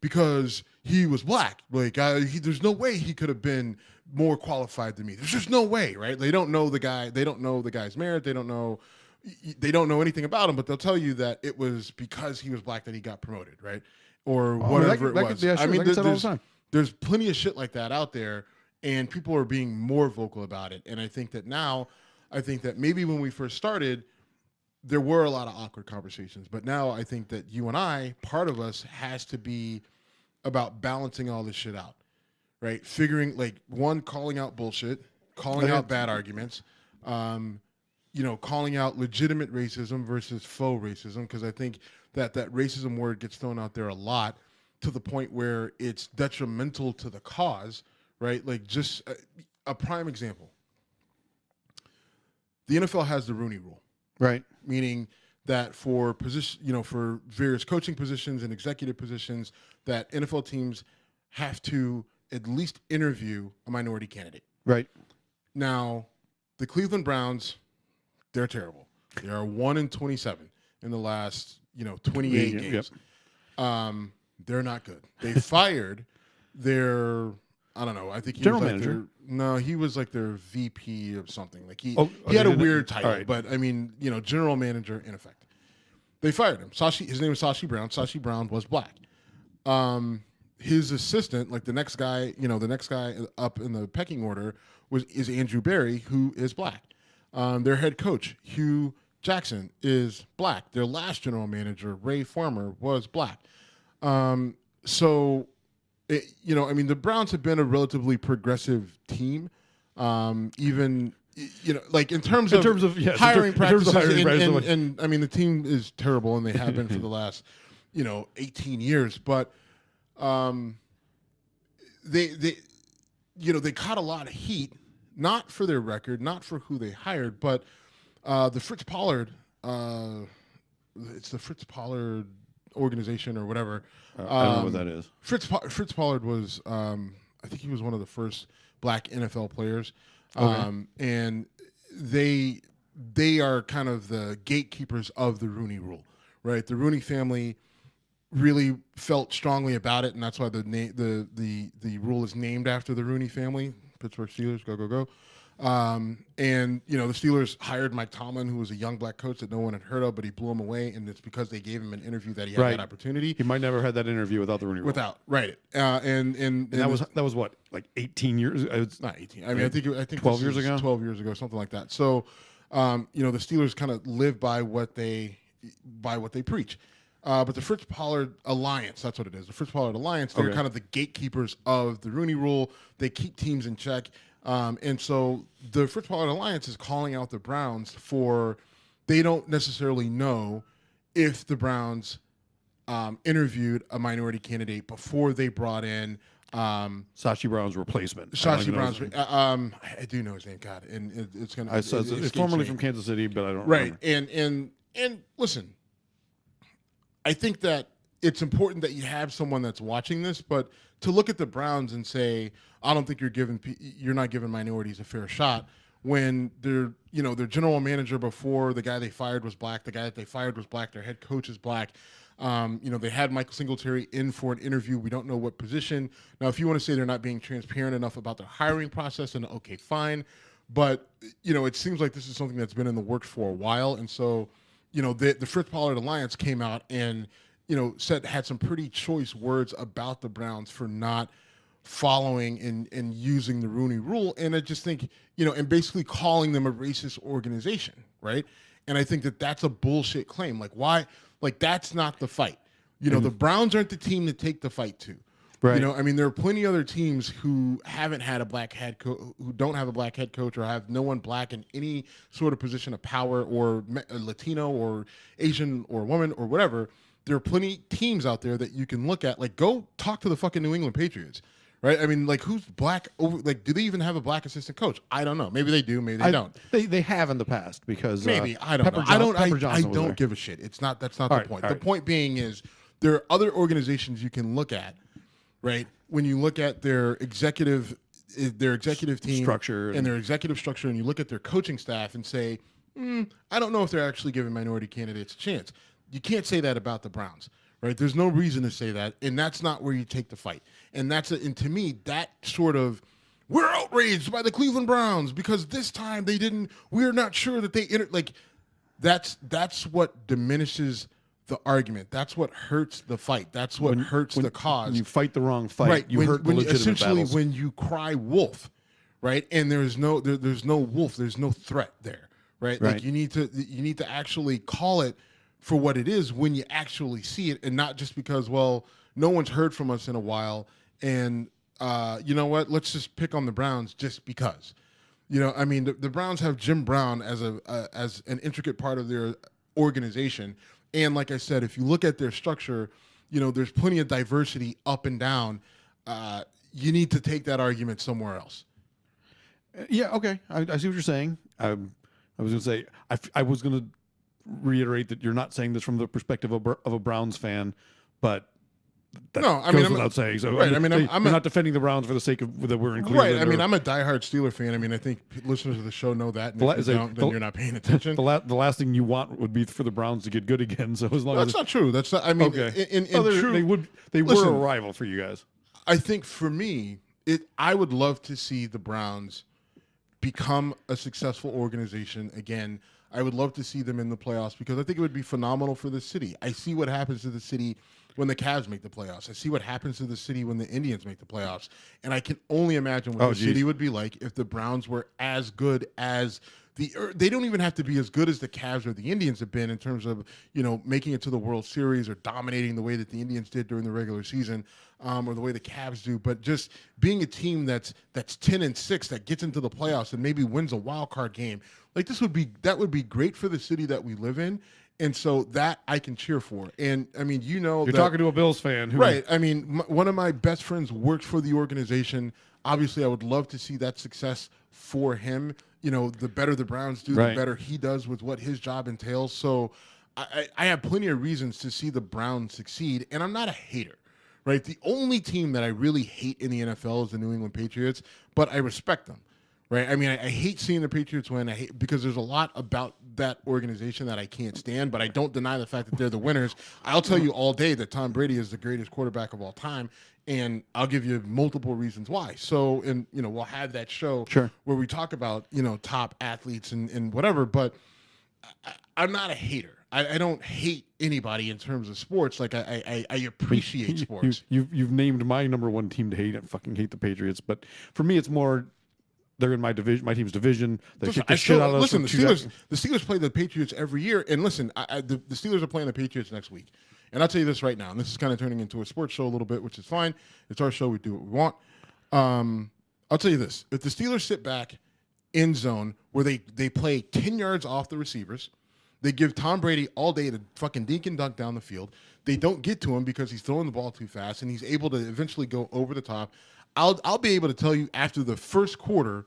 because he was black. Like, there's no way he could have been more qualified than me. There's just no way, right? They don't know the guy. They don't know the guy's merit. They don't know anything about him, but they'll tell you that it was because he was black that he got promoted, right? Or whatever it was. I mean, all the time. there's plenty of shit like that out there, and people are being more vocal about it. And I think that maybe when we first started, there were a lot of awkward conversations. But now I think that you and I, part of us has to be about balancing all this shit out, right? Figuring, like, one, calling out bullshit, calling out bad arguments, calling out legitimate racism versus faux racism, because I think that racism word gets thrown out there a lot to the point where it's detrimental to the cause, right? Like, just a prime example. The NFL has the Rooney Rule, right? Meaning that for for various coaching positions and executive positions, that NFL teams have to at least interview a minority candidate. Right. Now, the Cleveland Browns, they're terrible. They are 1-27 in the last 28 games. Yep. They're not good. They fired their, I don't know, I think he general was like manager. He was like their VP of something. Like he he had a weird title, right. but I mean, general manager in effect. They fired him. His name was Sashi Brown. Sashi Brown was black. His assistant, like the next guy up in the pecking order is Andrew Berry, who is black. Their head coach, Hugh Jackson, is black. Their last general manager, Ray Farmer, was black. The Browns have been a relatively progressive team, even like in terms of hiring practices. And I mean, the team is terrible, and they have been for the last 18 years. But they caught a lot of heat, not for their record, not for who they hired, but the Fritz Pollard. It's the Fritz Pollard organization or whatever. I don't know what that is. Fritz Pollard was, I think he was one of the first black NFL players. Okay. And they are kind of the gatekeepers of the Rooney Rule, right? The Rooney family really felt strongly about it, and that's why the rule is named after the Rooney family. Pittsburgh Steelers, go, go, go. The Steelers hired Mike Tomlin, who was a young black coach that no one had heard of, but he blew him away, and it's because they gave him an interview that he had that opportunity. He might never had that interview without the Rooney Rule. Right. And that was what, like 18 years? It's not 18. I mean, I think 12 years ago. 12 years ago, something like that. So, the Steelers kind of live by what they preach. But the Fritz Pollard Alliance, that's what it is. The Fritz Pollard Alliance, they're kind of the gatekeepers of the Rooney Rule. They keep teams in check. And so the Fritz Pollard Alliance is calling out the Browns they don't necessarily know if the Browns interviewed a minority candidate before they brought in Sashi Brown's replacement. Sashi Brown's. I do know his name, God, and it's gonna. It's formerly from Kansas City, but I don't. Right, remember. and listen, I think that it's important that you have someone that's watching this, but to look at the Browns and say, I don't think you're not giving minorities a fair shot when their general manager before the guy they fired was black, the guy that they fired was black, their head coach is black. They had Michael Singletary in for an interview. We don't know what position. Now, if you want to say they're not being transparent enough about their hiring process, then okay, fine. But, it seems like this is something that's been in the works for a while. And so, the Fritz Pollard Alliance came out and, had some pretty choice words about the Browns for not following and using the Rooney Rule. And I just think, and basically calling them a racist organization, right? And I think that that's a bullshit claim. Like, why? Like, that's not the fight. The Browns aren't the team to take the fight to. Right. There are plenty of other teams who haven't had a black head coach, who don't have a black head coach, or have no one black in any sort of position of power, or Latino or Asian or woman or whatever. There are plenty teams out there that you can look at. Like, go talk to the fucking New England Patriots, right? I mean, like, who's black over? Like, do they even have a black assistant coach? I don't know. Maybe they do. Maybe they don't. They have in the past because maybe I don't know. I don't give a shit. That's not the point. The point being is there are other organizations you can look at. Right, when you look at their executive team structure and their executive structure, and you look at their coaching staff and say, I don't know if they're actually giving minority candidates a chance. You can't say that about the Browns, right? There's no reason to say that, and that's not where you take the fight. And and to me, that sort of, we're outraged by the Cleveland Browns because this time we're not sure that they that's what diminishes the argument. That's what hurts the fight. That's what hurts the cause. When you fight the wrong fight, right? you hurt the legitimate essentially battles. when you cry wolf, right? And there's no wolf. There's no threat there, right? Like you need to actually call it for what it is when you actually see it, and not just because, well, no one's heard from us in a while, and you know what? Let's just pick on the Browns just because. You know, I mean, the Browns have Jim Brown as an intricate part of their organization, and like I said, if you look at their structure, you know, there's plenty of diversity up and down. You need to take that argument somewhere else. Yeah, okay, I see what you're saying. I was going to say I was going to reiterate that you're not saying this from the perspective of a Browns fan, but that goes without saying. So right, I'm not defending the Browns for the sake of that we're in Cleveland. Right. I mean, I'm a diehard Steeler fan. I mean, I think listeners of the show know that. And if you don't, then you're not paying attention. The last thing you want would be for the Browns to get good again. So as long as that's not true. That's not. I mean, okay. in true, they were a rival for you guys. I think for me, I would love to see the Browns become a successful organization again. I would love to see them in the playoffs because I think it would be phenomenal for the city. I see what happens to the city when the Cavs make the playoffs. I see what happens to the city when the Indians make the playoffs. And I can only imagine what the city would be like if the Browns were as good as they don't even have to be as good as the Cavs or the Indians have been in terms of, you know, making it to the World Series or dominating the way that the Indians did during the regular season, or the way the Cavs do, but just being a team that's 10-6 that gets into the playoffs and maybe wins a wild card game. Like that would be great for the city that we live in. And so that I can cheer for. And I mean, you know, you're talking to a Bills fan, right? I mean, one of my best friends works for the organization. Obviously, I would love to see that success for him. You know, the better the Browns do, the better he does with what his job entails. So I have plenty of reasons to see the Browns succeed, and I'm not a hater, right? The only team that I really hate in the NFL is the New England Patriots, but I respect them, right? I mean, I hate seeing the Patriots win. I hate because there's a lot about that organization that I can't stand, but I don't deny the fact that they're the winners. I'll tell you all day that Tom Brady is the greatest quarterback of all time, and I'll give you multiple reasons why. So, and you know, we'll have that show where we talk about, you know, top athletes and whatever, but I'm not a hater. I don't hate anybody in terms of sports. Like I appreciate sports. You've named my number one team to hate. I fucking hate the Patriots, but for me, it's more they're in my division, my team's division. They kick the shit out of us. Listen, the Steelers play the Patriots every year, and listen, the Steelers are playing the Patriots next week. And I'll tell you this right now, and this is kind of turning into a sports show a little bit, which is fine. It's our show. We do what we want. I'll tell you this. If the Steelers sit back in zone where they play 10 yards off the receivers, they give Tom Brady all day to fucking dink and dunk down the field. They don't get to him because he's throwing the ball too fast, and he's able to eventually go over the top. I'll be able to tell you after the first quarter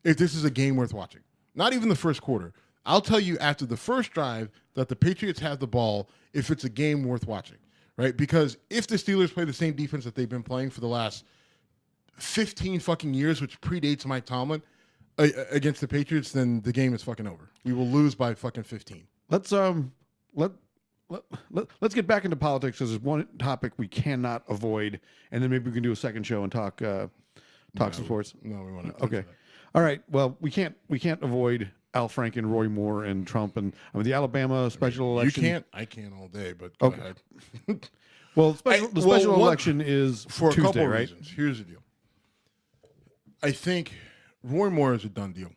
if this is a game worth watching. Not even the first quarter. I'll tell you after the first drive that the Patriots have the ball if it's a game worth watching, right? Because if the Steelers play the same defense that they've been playing for the last 15 fucking years, which predates Mike Tomlin, against the Patriots, then the game is fucking over. We will lose by fucking 15. Let's get back into politics because there's one topic we cannot avoid, and then maybe we can do a second show and talk some sports. No, we want to. Okay. All right. Well, we can't avoid Al Franken, Roy Moore, and Trump, and I mean the Alabama special election. You can't. I can all day, but go ahead. Well, the special election is for Tuesday, a couple of right? reasons. Here's the deal. I think Roy Moore is a done deal.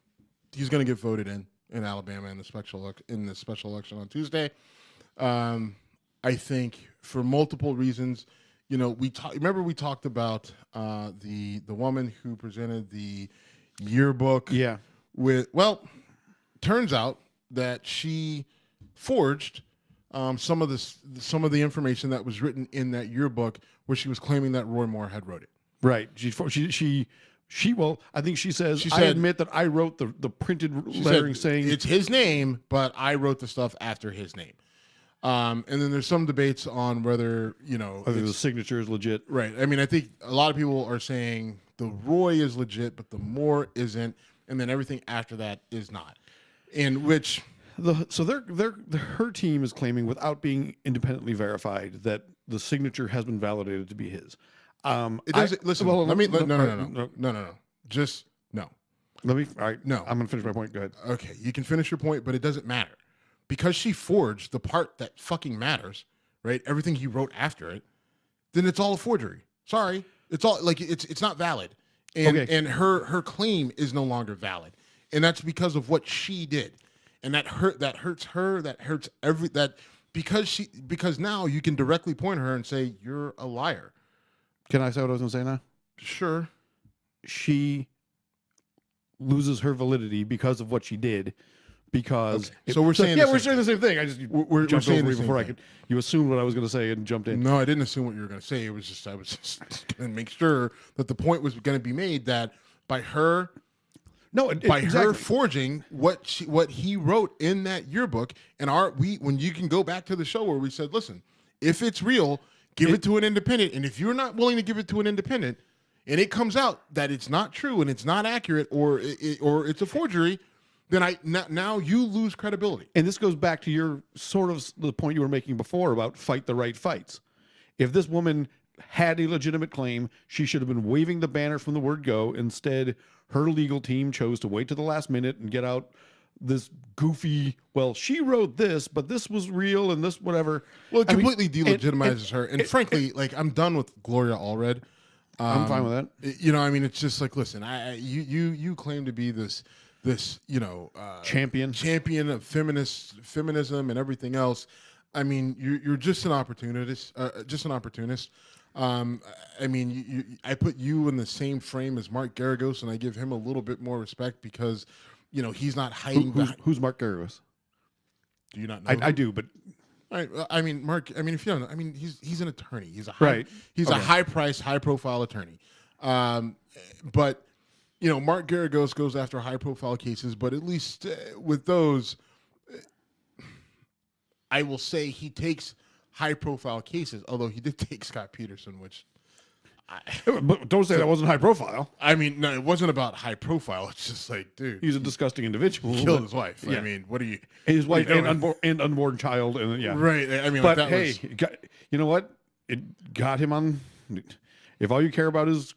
He's going to get voted in Alabama in the special election on Tuesday. I think for multiple reasons. You know, remember we talked about the woman who presented the yearbook. Yeah. Turns out that she forged some of the information that was written in that yearbook, where she was claiming that Roy Moore had wrote it. Right. Well, I think she said, I admit that I wrote the printed lettering saying it's his name, but I wrote the stuff after his name. And then there's some debates on whether, you know, the signature is legit. Right. I mean, I think a lot of people are saying the Roy is legit, but the Moore isn't, and then everything after that is not. In which her team is claiming, without being independently verified, that the signature has been validated to be his. It doesn't. Listen. Well, no. Just no. Let me. All right. No. I'm going to finish my point. Go ahead. Okay. You can finish your point, but it doesn't matter, because she forged the part that fucking matters, right? Everything he wrote after it, then it's all a forgery. Sorry, it's all like it's not valid, and her claim is no longer valid, and that's because of what she did, and that hurts her, that hurts because now you can directly point her and say you're a liar. Can I say what I was going to say now? Sure. She loses her validity because of what she did. Because so we're saying we're saying the same thing. I just we're jumped saying over the you before same I could. You assumed what I was going to say and jumped in. No, I didn't assume what you were going to say. I was just going to make sure that the point was going to be made that by her, her forging what he wrote in that yearbook, and when you can go back to the show where we said, listen, if it's real, give it to an independent, and if you're not willing to give it to an independent, and it comes out that it's not true and it's not accurate or it's a forgery, then now you lose credibility. And this goes back to your sort of the point you were making before about fight the right fights. If this woman had a legitimate claim, she should have been waving the banner from the word go. Instead, her legal team chose to wait to the last minute and get out this goofy, well, she wrote this, but this was real and this whatever. Well, it completely delegitimizes her. And frankly, I'm done with Gloria Allred. I'm fine with that. It's just like, listen, you claim to be this champion of feminism and everything else. I mean, you're just an opportunist. I put you in the same frame as Mark Garagos, and I give him a little bit more respect because, he's not hiding. Who's Mark Garagos? Do you not know? I do, but. Mark. If you don't know, he's an attorney. He's a a high-priced, high-profile attorney. But Mark Garagos goes after high-profile cases, but at least with those, I will say he takes high-profile cases. Although he did take Scott Peterson, which. But don't say that wasn't high profile. No, it wasn't about high profile. It's just like, dude, he's a disgusting individual. He killed his wife. Yeah. What are you? His wife and unborn child, and yeah, right. But you know what? It got him on. If all you care about is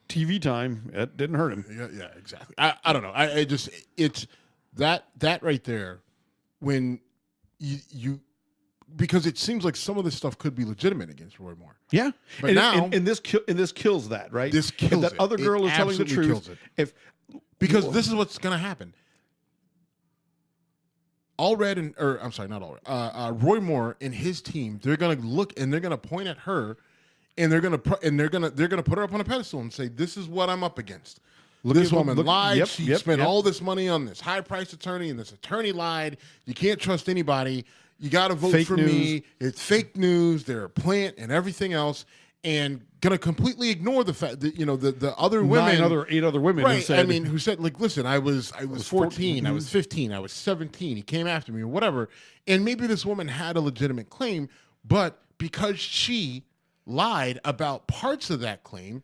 TV time, it didn't hurt him. Yeah, exactly. I don't know. It's that right there when you. Because it seems like some of this stuff could be legitimate against Roy Moore. Yeah, but this kills that, right? This kills that it. Other girl is telling the truth. Because this is what's going to happen. Roy Moore and his team, they're going to look and they're going to point at her, and they're going to put her up on a pedestal and say, "This is what I'm up against." This woman lied. She spent all this money on this high-priced attorney, and this attorney lied. You can't trust anybody. You got to vote for me. It's fake news. They're a plant and everything else, and gonna completely ignore the fact that the other women, eight other women, right? Who said like, listen, I was 14, I was 15, I was 17. He came after me or whatever, and maybe this woman had a legitimate claim, but because she lied about parts of that claim,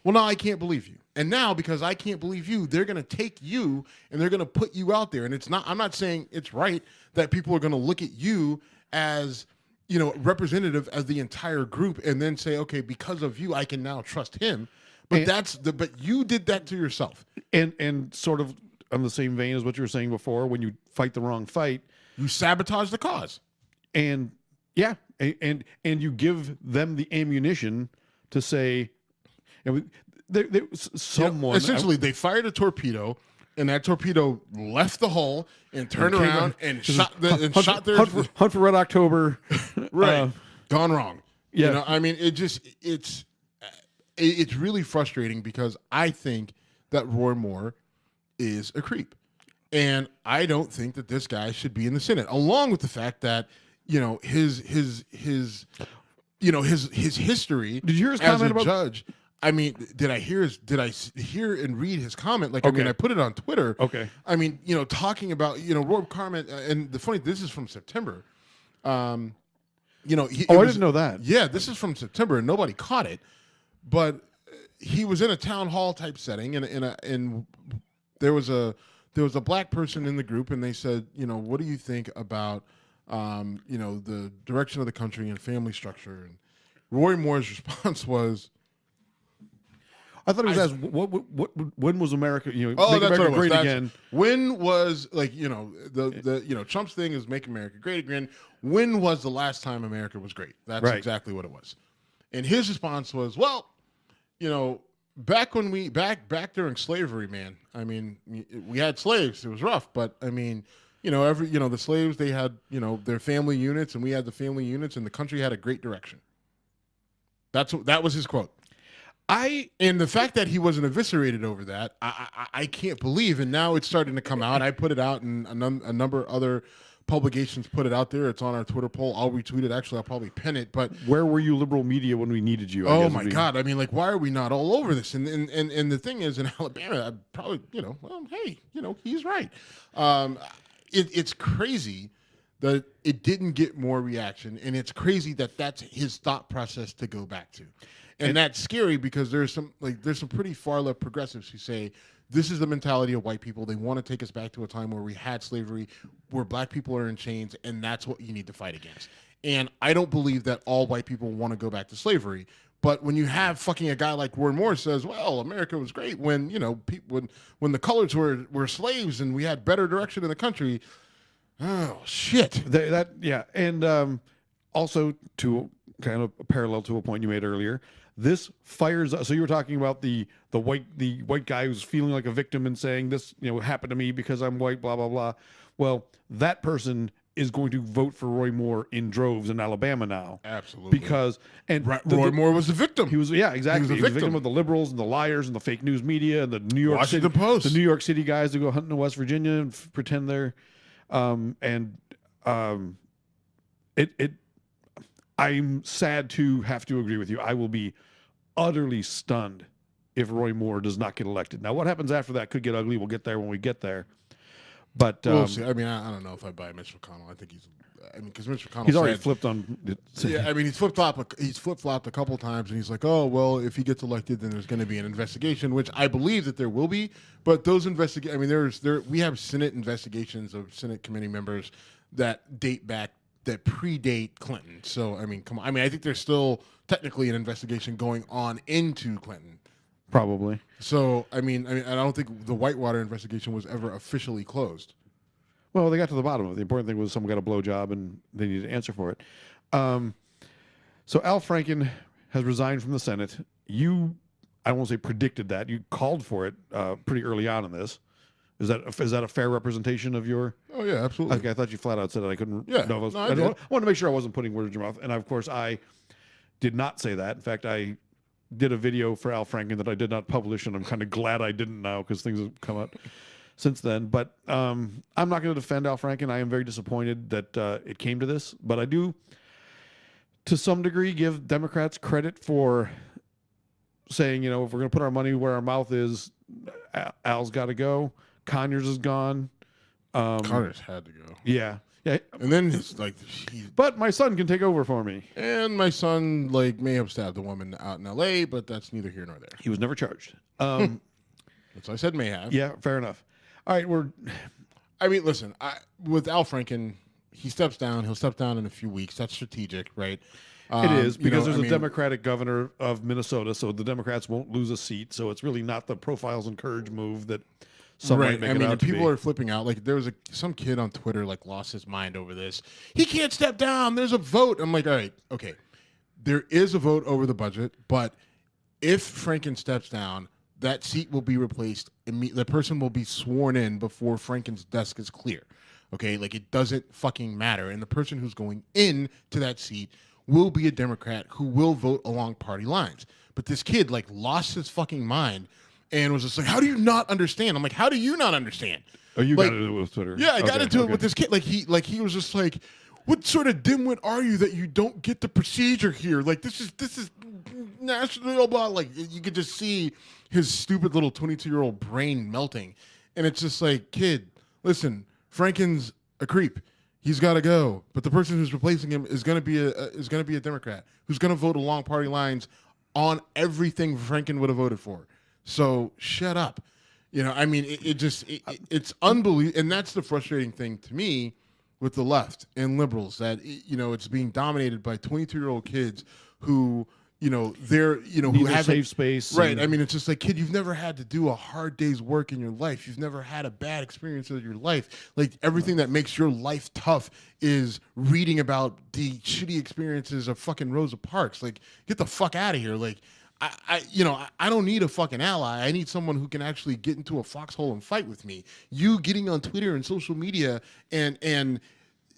well, now I can't believe you. And now, because I can't believe you, they're going to take you and they're going to put you out there. And I'm not saying it's right that people are going to look at you as, representative as the entire group and then say, okay, because of you, I can now trust him. But but you did that to yourself. And sort of on the same vein as what you were saying before, when you fight the wrong fight, you sabotage the cause. And yeah, and you give them the ammunition to say, someone essentially they fired a torpedo, and that torpedo left the hull and turned around and shot their Hunt for Red October, right? Gone wrong. Yeah, it's really frustrating because I think that Roy Moore is a creep, and I don't think that this guy should be in the Senate. Along with the fact that his history. Did you hear his as comment a about judge? Did I hear and read his comment? I put it on Twitter. Okay. Talking about, Roy comment, and the funny, this is from September. I didn't know that. Yeah, this is from September, and nobody caught it. But he was in a town hall type setting, and there was a black person in the group, and they said, what do you think about, the direction of the country and family structure? And Roy Moore's response was, I thought he was asked when was America, make that's America what it was. great again. When was the Trump's thing is make America great again. When was the last time America was great? That's Right. exactly what it was. And his response was, well, back when back during slavery, man. I mean, we had slaves. It was rough, but I mean, the slaves, they had, their family units, and we had the family units, and the country had a great direction. That was his quote. And the fact that he wasn't eviscerated over that, I can't believe. And now it's starting to come out. I put it out, and a number of other publications put it out there. It's on our Twitter poll. I'll retweet it. Actually, I'll probably pin it. But where were you, liberal media, when we needed you? Oh my God! I mean, like, why are we not all over this? And the thing is, in Alabama, I probably, hey, he's right. It's crazy that it didn't get more reaction, and it's crazy that that's his thought process to go back to. And that's scary because there's some pretty far left progressives who say this is the mentality of white people. They want to take us back to a time where we had slavery, where black people are in chains, and that's what you need to fight against. And I don't believe that all white people want to go back to slavery. But when you have fucking a guy like Roy Moore says, well, America was great when, when the coloreds were slaves and we had better direction in the country. Oh, shit. And also to kind of parallel to a point you made earlier, this fires. So you were talking about the white guy who's feeling like a victim and saying this, happened to me because I'm white, blah, blah, blah. Well, that person is going to vote for Roy Moore in droves in Alabama now. Absolutely. Because Roy Moore was the victim. He was, exactly. He was a victim of the liberals and the liars and the fake news media and the New York Washington City Post. The New York City guys who go hunting in West Virginia and pretend they're I'm sad to have to agree with you. I will be utterly stunned if Roy Moore does not get elected. Now, what happens after that could get ugly. We'll get there when we get there. But we'll see. I mean, I don't know if I buy Mitch McConnell. I think because Mitch McConnell he's already flipped on. Yeah, I mean, he's flip flopped a couple times, and he's like, oh well, if he gets elected, then there's going to be an investigation, which I believe that there will be. But those we have Senate investigations of Senate committee members that date back, that predate Clinton. So I mean, come on. I mean, I think there's still technically an investigation going on into Clinton. Probably. So I mean, I don't think the Whitewater investigation was ever officially closed. Well, they got to the bottom of it. The important thing was someone got a blowjob and they needed to answer for it. So Al Franken has resigned from the Senate. I won't say predicted that. You called for it pretty early on in this. Is that a fair representation of your? Oh yeah, absolutely. Okay, I thought you flat out said that. I couldn't. Yeah, I wanted to make sure I wasn't putting words in your mouth. And of course, I did not say that. In fact, I did a video for Al Franken that I did not publish, and I'm kind of glad I didn't now because things have come out since then. But I'm not going to defend Al Franken. I am very disappointed that it came to this. But I do, to some degree, give Democrats credit for saying, if we're going to put our money where our mouth is, Al's got to go. Conyers is gone. Conyers had to go. Yeah. Yeah. And then it's like, but my son can take over for me. And my son may have stabbed a woman out in L.A., but that's neither here nor there. He was never charged. That's what I said. May have. Yeah. Fair enough. All right. Listen. With Al Franken, he steps down. He'll step down in a few weeks. That's strategic, right? It is because there's a Democratic governor of Minnesota, so the Democrats won't lose a seat. So it's really not the profiles and courage move that some might make it out to people be. Are flipping out. Like there was some kid on Twitter lost his mind over this. He can't step down. There's a vote. I'm like, all right, okay. There is a vote over the budget, but if Franken steps down, that seat will be replaced. The person will be sworn in before Franken's desk is clear. Okay, it doesn't fucking matter. And the person who's going in to that seat will be a Democrat who will vote along party lines. But this kid lost his fucking mind and was just like, how do you not understand? I'm like, how do you not understand? Oh, you got into it with Twitter. Yeah, I got into it with this kid. He was just like, what sort of dimwit are you that you don't get the procedure here? This is national blah. You could just see his stupid little 22-year-old brain melting. And it's just like, kid, listen, Franken's a creep. He's got to go. But the person who's replacing him is going to be a Democrat who's going to vote along party lines on everything Franken would have voted for. So shut up. It's unbelievable. And that's the frustrating thing to me with the left and liberals, that, it's being dominated by 22-year-old kids who, they're, who have safe space. Right. I mean, it's just like, kid, you've never had to do a hard day's work in your life. You've never had a bad experience in your life. Like, everything that makes your life tough is reading about the shitty experiences of fucking Rosa Parks. Like, get the fuck out of here. Like, I don't need a fucking ally. I need someone who can actually get into a foxhole and fight with me. You getting on Twitter and social media and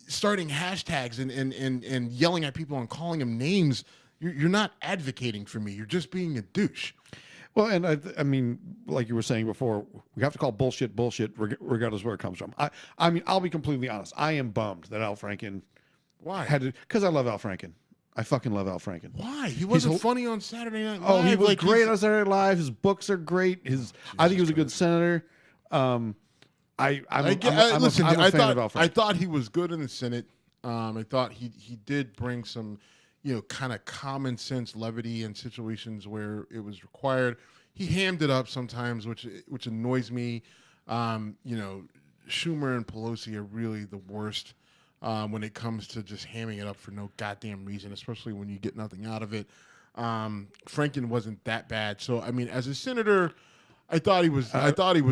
starting hashtags and yelling at people and calling them names, you're not advocating for me. You're just being a douche. Well, and I mean, like you were saying before, we have to call bullshit regardless where it comes from. I mean, I'll be completely honest. I am bummed that Al Franken had to, because I love Al Franken. I fucking love Al Franken. Why? He wasn't funny on Saturday Night Live. Oh, he was great on Saturday Night Live. His books are great. I think he was a good senator. I'm a fan of Al Franken. I thought he was good in the Senate. I thought he did bring some, kind of common sense levity in situations where it was required. He hammed it up sometimes, which annoys me. Schumer and Pelosi are really the worst. When it comes to just hamming it up for no goddamn reason, especially when you get nothing out of it. Franken wasn't that bad. So, I mean, as a senator, I thought he was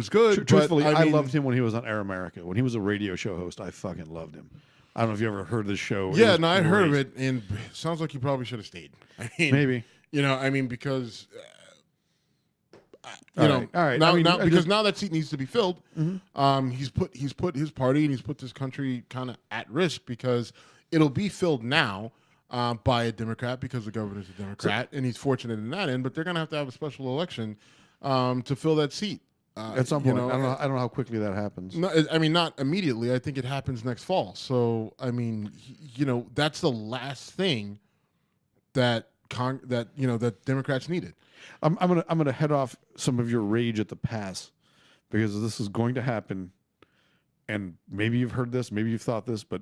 good. Truthfully, I loved him when he was on Air America. When he was a radio show host, I fucking loved him. I don't know if you ever heard this show. Yeah, no, I heard of it, and it sounds like you probably should have stayed. I mean, maybe. Because... All right. Because now that seat needs to be filled. Mm-hmm. He's put his party and he's put this country kind of at risk because it'll be filled now by a Democrat because the governor's a Democrat, and he's fortunate in that end. But they're going to have a special election to fill that seat at some point. I don't know how quickly that happens. No, I mean, not immediately. I think it happens next fall. So I mean, that's the last thing that Democrats needed. I'm gonna head off some of your rage at the pass because this is going to happen, and maybe you've heard this, maybe you've thought this, but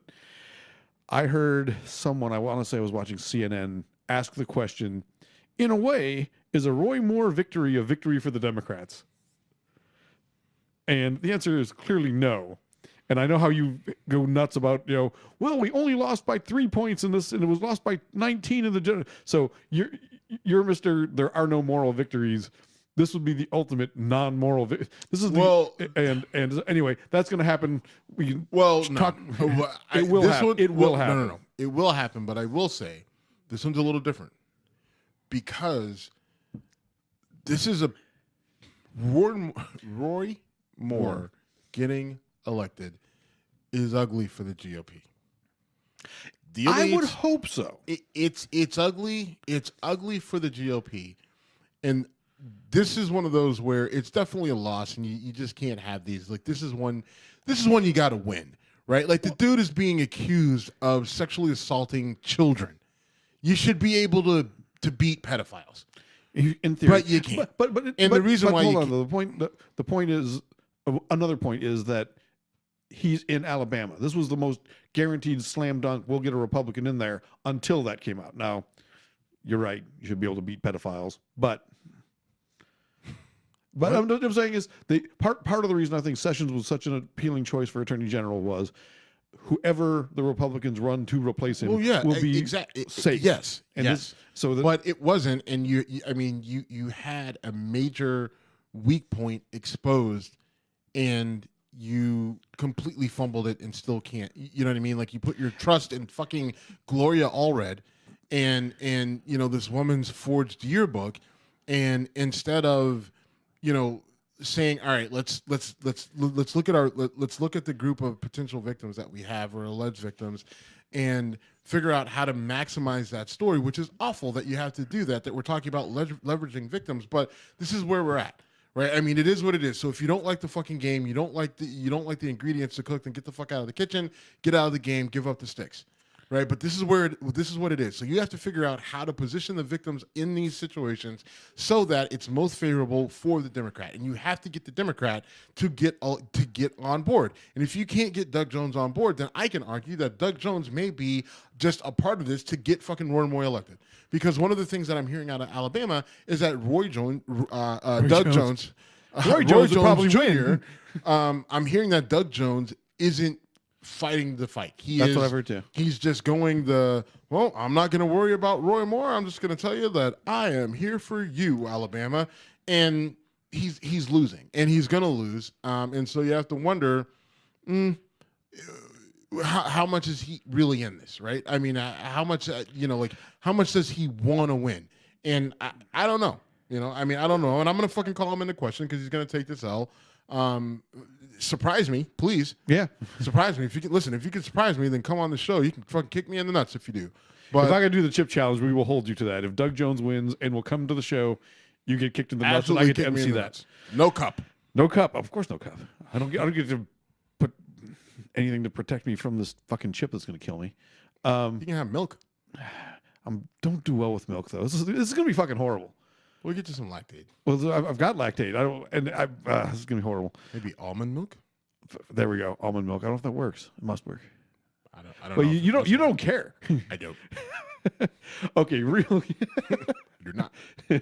I heard someone, I want to say I was watching CNN, ask the question, in a way, is a Roy Moore victory a victory for the Democrats? And the answer is clearly no. And I know how you go nuts about, well, we only lost by 3 points in this, and it was lost by 19 in the general. So you're Mr. There are no moral victories. This would be the ultimate non-moral. This is and anyway, that's going to happen. It will happen. No. It will happen. But I will say, this one's a little different because this is a Roy Moore getting elected is ugly for the GOP. I would hope so. It's ugly. It's ugly for the GOP, and this is one of those where it's definitely a loss, and you just can't have these. Like this is one you got to win, right? Like the dude is being accused of sexually assaulting children. You should be able to beat pedophiles, in theory, but you can't. But the reason why hold on, the point is another point is that he's in Alabama. This was the most guaranteed slam dunk. We'll get a Republican in there until that came out. Now, you're right. You should be able to beat pedophiles. But what I'm saying is part of the reason I think Sessions was such an appealing choice for Attorney General was whoever the Republicans run to replace him will be safe. Yes. But it wasn't. And you had a major weak point exposed, and you completely fumbled it and still can't. You know what I mean? Like you put your trust in fucking Gloria Allred and this woman's forged yearbook, and instead of saying, all right, let's look at the group of potential victims that we have or alleged victims and figure out how to maximize that story, which is awful that you have to do that we're talking about leveraging victims, but this is where we're at. Right, I mean, it is what it is. So if you don't like the fucking game, you don't like the ingredients to cook, then get the fuck out of the kitchen, get out of the game, give up the sticks. Right, but this is what it is. So you have to figure out how to position the victims in these situations so that it's most favorable for the Democrat, and you have to get the Democrat to get on board. And if you can't get Doug Jones on board, then I can argue that Doug Jones may be just a part of this to get fucking Roy Moore elected. Because one of the things that I'm hearing out of Alabama is that Roy Jones Jones probably Jr. I'm hearing that Doug Jones isn't fighting the fight. That's what I've heard too. He's just going I'm not going to worry about Roy Moore. I'm just going to tell you that I am here for you, Alabama. And he's losing, and he's going to lose. And so you have to wonder, how much is he really in this, right? I mean, how much, how much does he want to win? And I don't know. I mean, I don't know. And I'm going to fucking call him into question because he's going to take this L. Surprise me, please. Yeah. Surprise me. If you can surprise me, then come on the show. You can fucking kick me in the nuts if you do. But if I can do the chip challenge, we will hold you to that. If Doug Jones wins and will come to the show, you get kicked in the nuts, and I get to MC that. No cup. No cup. Of course, no cup. I don't get to put anything to protect me from this fucking chip that's going to kill me. You can have milk. Don't do well with milk though. This is going to be fucking horrible. We'll get you some lactate. Well, I've got lactate. This is going to be horrible. Maybe almond milk. There we go. Almond milk. I don't know if that works. It must work. I don't. But know you don't care. I don't. Okay, really. You're not. This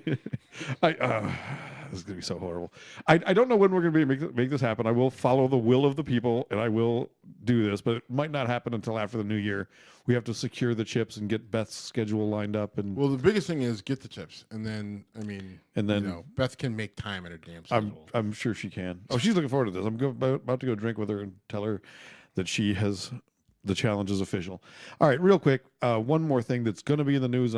is gonna be so horrible. I don't know when we're gonna make this happen. I will follow the will of the people, and I will do this, but it might not happen until after the new year. We have to secure the chips and get Beth's schedule lined up. And well, the biggest thing is get the chips, and then Beth can make time at her damn schedule. I'm sure she can. Oh, she's looking forward to this. I'm about to go drink with her and tell her that she has. The challenge is official. All right, real quick, one more thing that's going to be in the news.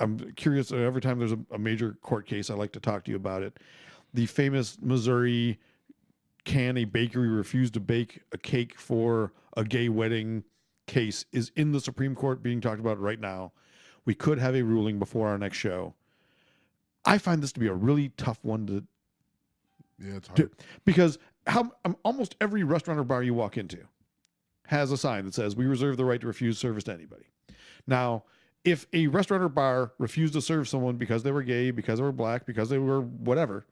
I'm curious. Every time there's a major court case, I like to talk to you about it. The famous Missouri a bakery refused to bake a cake for a gay wedding case is in the Supreme Court being talked about right now. We could have a ruling before our next show. I find this to be a really tough one to. Yeah, it's hard. Because almost every restaurant or bar you walk into has a sign that says, "We reserve the right to refuse service to anybody." Now, if a restaurant or bar refused to serve someone because they were gay, because they were black, because they were whatever,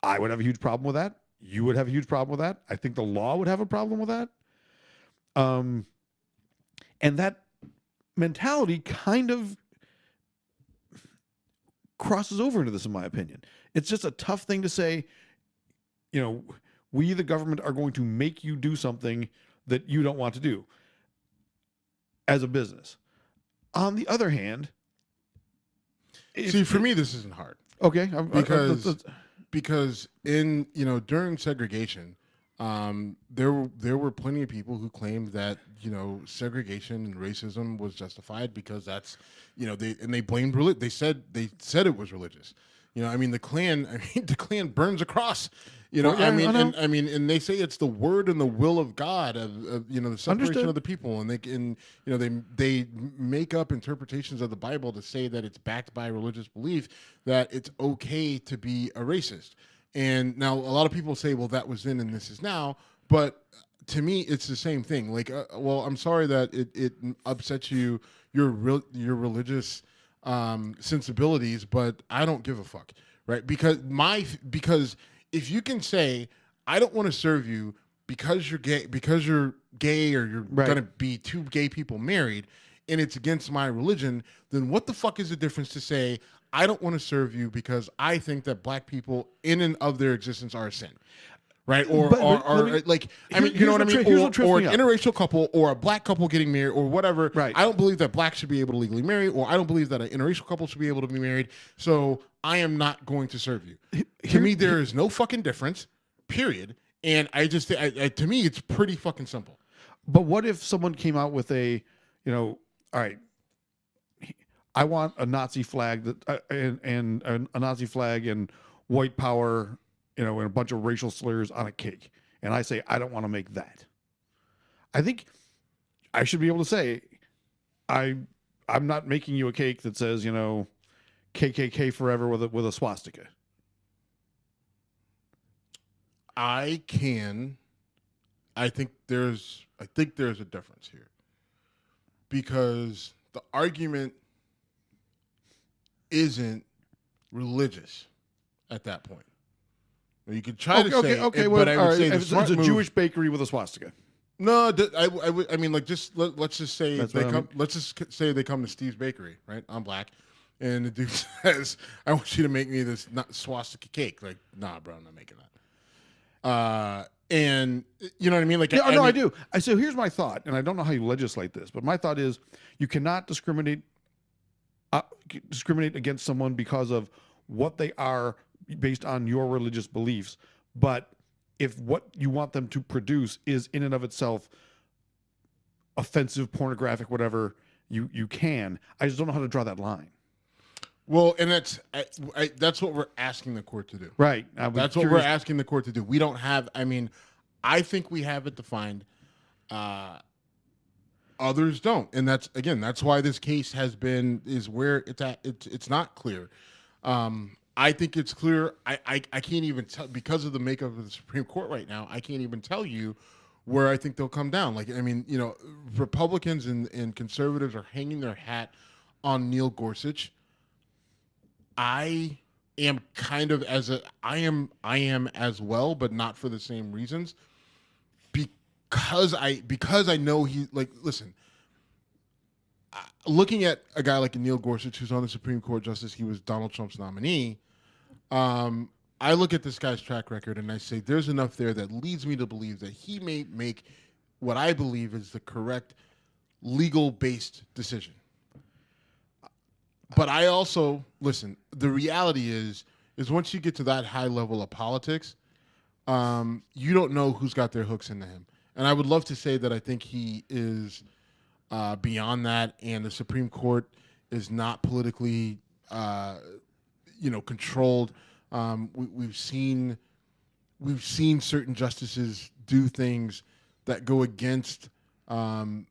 I would have a huge problem with that. You would have a huge problem with that. I think the law would have a problem with that. And that mentality kind of crosses over into this, in my opinion. It's just a tough thing to say, we, the government, are going to make you do something that you don't want to do as a business. On the other hand, for me, this isn't hard. Okay, because in during segregation, there were plenty of people who claimed that segregation and racism was justified because that's they blamed they said it was religious. The Klan burns a cross. And they say it's the word and the will of God of the separation of the people, and they make up interpretations of the Bible to say that it's backed by religious belief that it's okay to be a racist. And now a lot of people say, well, that was then and this is now, but to me, it's the same thing. Like, I'm sorry that it upsets your religious sensibilities, but I don't give a fuck, right? Because if you can say, I don't want to serve you because you're gay, or you're going to be two gay people married, and it's against my religion, then what the fuck is the difference to say, I don't want to serve you because I think that black people in and of their existence are a sin? Right? Or you know what I mean? Or an interracial couple or a black couple getting married or whatever. Right. I don't believe that blacks should be able to legally marry, or I don't believe that an interracial couple should be able to be married. So I am not going to serve you. To me, there is no fucking difference, period. And to me, it's pretty fucking simple. But what if someone came out with all right, I want a Nazi flag and a Nazi flag and white power, and a bunch of racial slurs on a cake. And I say, I don't want to make that. I think I should be able to say, I'm not making you a cake that says, KKK forever with a swastika. I think there's a difference here. Because the argument isn't religious at that point. You could try to say, but I would say it's a Jewish bakery with a swastika. No, I mean, like, let's just say let's just say they come to Steve's Bakery, right? I'm black, and the dude says, "I want you to make me this swastika cake." Like, nah, bro, I'm not making that. And you know what I mean? Like, yeah, I do. So here's my thought, and I don't know how you legislate this, but my thought is you cannot discriminate against someone because of what they are based on your religious beliefs. But if what you want them to produce is in and of itself offensive, pornographic, whatever, you can. I just don't know how to draw that line. Well, and that's what we're asking the court to do. Right. That's what we're asking the court to do. We don't have. I mean, I think we have it defined. Others don't, and that's why this case is where it's at. It's not clear. I think it's clear. I can't even tell because of the makeup of the Supreme Court right now. I can't even tell you where I think they'll come down. Like, I mean, Republicans and conservatives are hanging their hat on Neil Gorsuch. I am kind of I am as well, but not for the same reasons. Because I know listen, looking at a guy like Neil Gorsuch, who's on the Supreme Court justice, he was Donald Trump's nominee. I look at this guy's track record and I say there's enough there that leads me to believe that he may make what I believe is the correct legal-based decision. But I also, listen, the reality is once you get to that high level of politics, you don't know who's got their hooks into him. And I would love to say that I think he is beyond that, and the Supreme Court is not politically, controlled. We've seen certain justices do things that go against, the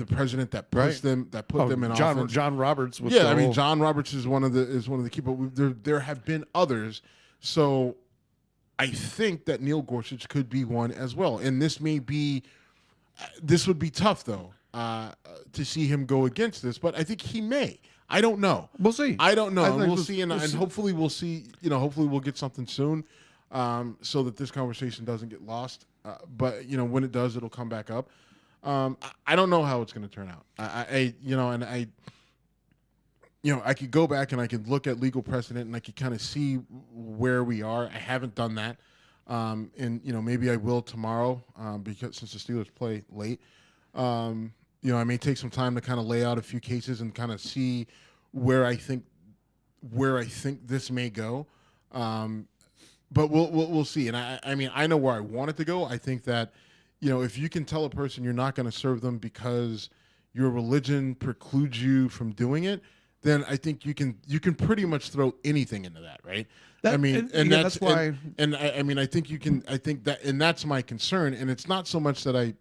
president that puts them in office. John Roberts. John Roberts is one of the key. But there have been others. So I think that Neil Gorsuch could be one as well. And this would be tough though to see him go against this. But I think he may. I don't know. We'll see. I don't know. We'll see, and hopefully we'll see. Hopefully we'll get something soon, so that this conversation doesn't get lost. But when it does, it'll come back up. I don't know how it's going to turn out. I could go back and I could look at legal precedent and I could kind of see where we are. I haven't done that, and maybe I will tomorrow because since the Steelers play late. I may take some time to kind of lay out a few cases and kind of see where I think this may go. But we'll see. And I know where I want it to go. I think that, if you can tell a person you're not going to serve them because your religion precludes you from doing it, then I think you can pretty much throw anything into that, right? That's why. I think you can. I think that, and that's my concern. And it's not so much that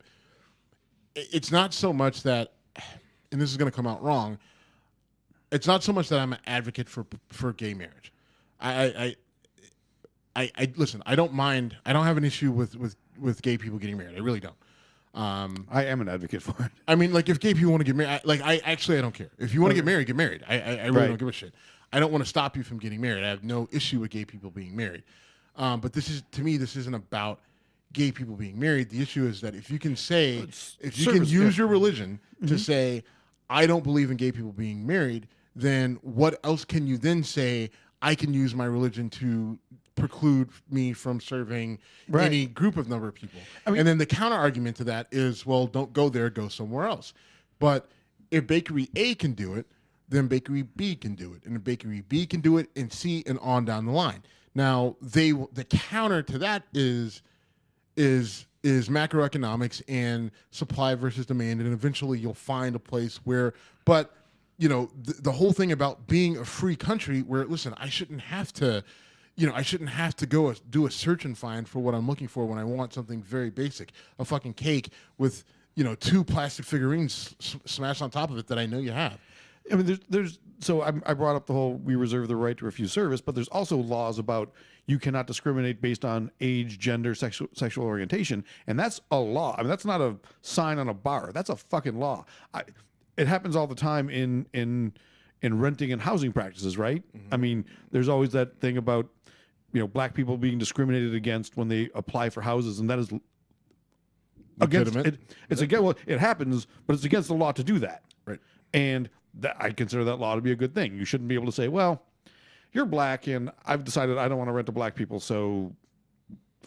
and this is going to come out wrong. It's not so much that I'm an advocate for gay marriage. I listen. I don't mind. I don't have an issue with gay people getting married. I really don't. I am an advocate for it. I mean, like if gay people want to get married, I don't care. If you want to get married, get married. I really don't give a shit. I don't want to stop you from getting married. I have no issue with gay people being married. But this isn't about gay people being married. The issue is that if you can use your religion to say, I don't believe in gay people being married, then what else can you then say? I can use my religion to preclude me from serving any group of number of people. And then the counter argument to that is, well, don't go there, go somewhere else. But if Bakery A can do it, then Bakery B can do it. And if Bakery B can do it, and C, and on down the line. Now, the counter to that is macroeconomics and supply versus demand, and eventually you'll find a place where, but the whole thing about being a free country where, listen, I shouldn't have to go do a search and find for what I'm looking for when I want something very basic, a fucking cake with 2 plastic figurines smashed on top of it that I know you have. I mean, I brought up the whole we reserve the right to refuse service, but there's also laws about you cannot discriminate based on age, gender, sexual orientation, and that's a law. I mean, that's not a sign on a bar. That's a fucking law. It happens all the time in renting and housing practices, right? Mm-hmm. I mean, there's always that thing about black people being discriminated against when they apply for houses, and that is against it. It happens, but it's against the law to do that, right? And I consider that law to be a good thing. You shouldn't be able to say, well, you're black and I've decided I don't want to rent to black people, so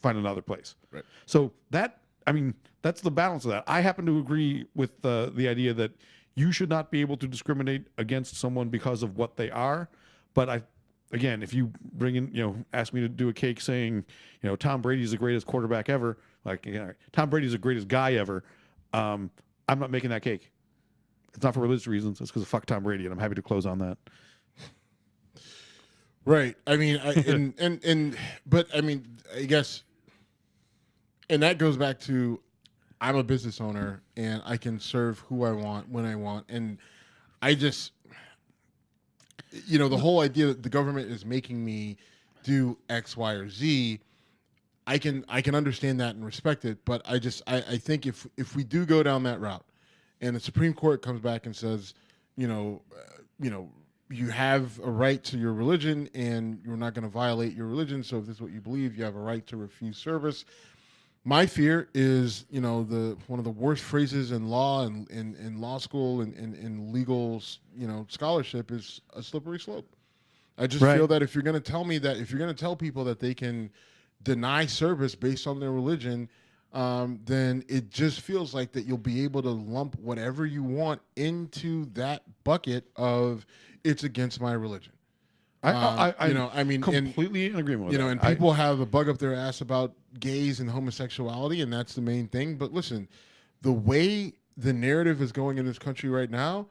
find another place. Right. So that's the balance of that. I happen to agree with the idea that you should not be able to discriminate against someone because of what they are. But again, if you bring in, ask me to do a cake saying, Tom Brady is the greatest quarterback ever, like, Tom Brady is the greatest guy ever, I'm not making that cake. It's not for religious reasons. It's because of fuck Tom Brady, and I'm happy to close on that. Right. I mean, but I mean, I guess, and that goes back to, I'm a business owner and I can serve who I want when I want, and I just, the whole idea that the government is making me do X, Y, or Z, I can understand that and respect it, but I think if we do go down that route, and the Supreme Court comes back and says, you have a right to your religion, and you're not going to violate your religion. So if this is what you believe, you have a right to refuse service. My fear is, one of the worst phrases in law and in law school and in legal, scholarship is a slippery slope. I just feel that if you're going to tell people that they can deny service based on their religion, then it just feels like that you'll be able to lump whatever you want into that bucket of it's against my religion. Completely in agreement with that. And people have a bug up their ass about gays and homosexuality, and that's the main thing. But listen, the way the narrative is going in this country right now,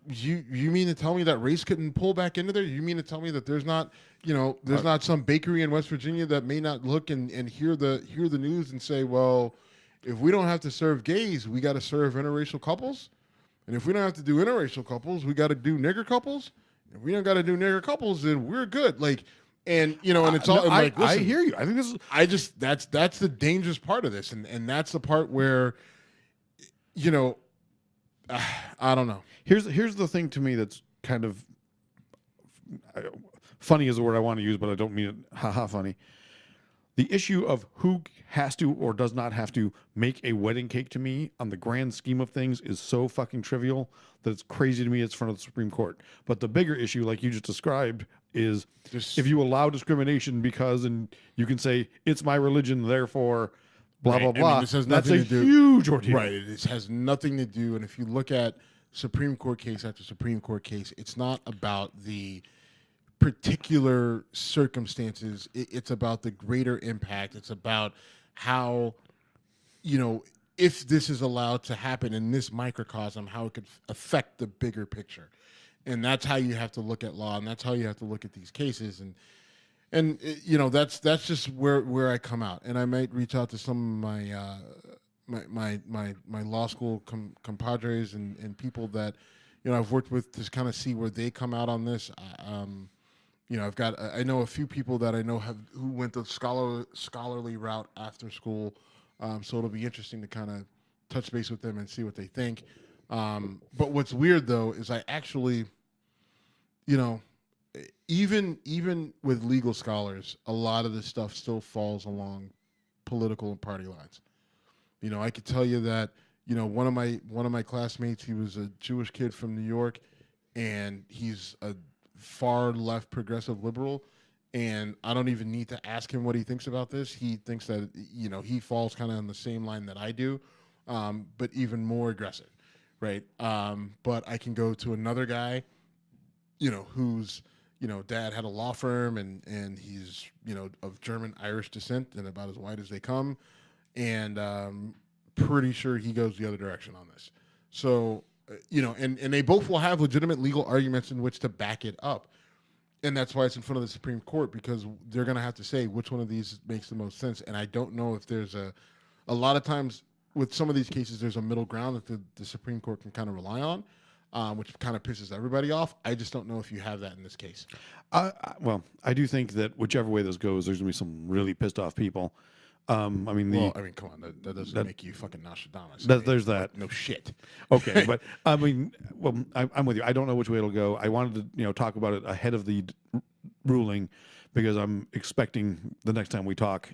you mean to tell me that race couldn't pull back into there? You mean to tell me that there's not not some bakery in West Virginia that may not look and hear the news and say, well, if we don't have to serve gays, we got to serve interracial couples, and if we don't have to do interracial couples, we got to do nigger couples. If we don't got to do nigger couples, then we're good. And it's all. I hear you. I think this is. That's the dangerous part of this, and that's the part where, I don't know. Here's the thing to me that's kind of funny is the word I want to use, but I don't mean it haha funny. The issue of who has to or does not have to make a wedding cake to me on the grand scheme of things is so fucking trivial that it's crazy to me it's in front of the Supreme Court. But the bigger issue, like you just described, is if you allow discrimination and you can say, it's my religion, therefore, blah, blah, blah. This has that's nothing a to do, huge ordeal. Right. It has nothing to do. And if you look at Supreme Court case after Supreme Court case, it's not about the particular circumstances. It's about the greater impact. It's about how, if this is allowed to happen in this microcosm, how it could affect the bigger picture. And that's how you have to look at law, and that's how you have to look at these cases. And that's just where I come out. And I might reach out to some of my law school compadres and people that I've worked with to kind of see where they come out on this. I know a few people that I know who went the scholarly route after school, so it'll be interesting to kind of touch base with them and see what they think. But what's weird though is I actually, even with legal scholars, a lot of this stuff still falls along political and party lines. I could tell you that one of my classmates, he was a Jewish kid from New York, and he's a far left progressive liberal, and I don't even need to ask him what he thinks about this. He thinks that he falls kind of on the same line that I do, but even more aggressive, right? But I can go to another guy, whose dad had a law firm, and he's of German Irish descent and about as white as they come, and pretty sure he goes the other direction on this. So. And they both will have legitimate legal arguments in which to back it up. And that's why it's in front of the Supreme Court, because they're going to have to say which one of these makes the most sense. And I don't know if there's a lot of times with some of these cases, there's a middle ground that the Supreme Court can kind of rely on, which kind of pisses everybody off. I just don't know if you have that in this case. Well, I do think that whichever way this goes, there's going to be some really pissed off people. Come on, that doesn't make you fucking Nostradamus. There's that. No shit. Okay, but I'm with you. I don't know which way it'll go. I wanted to, talk about it ahead of the ruling because I'm expecting the next time we talk,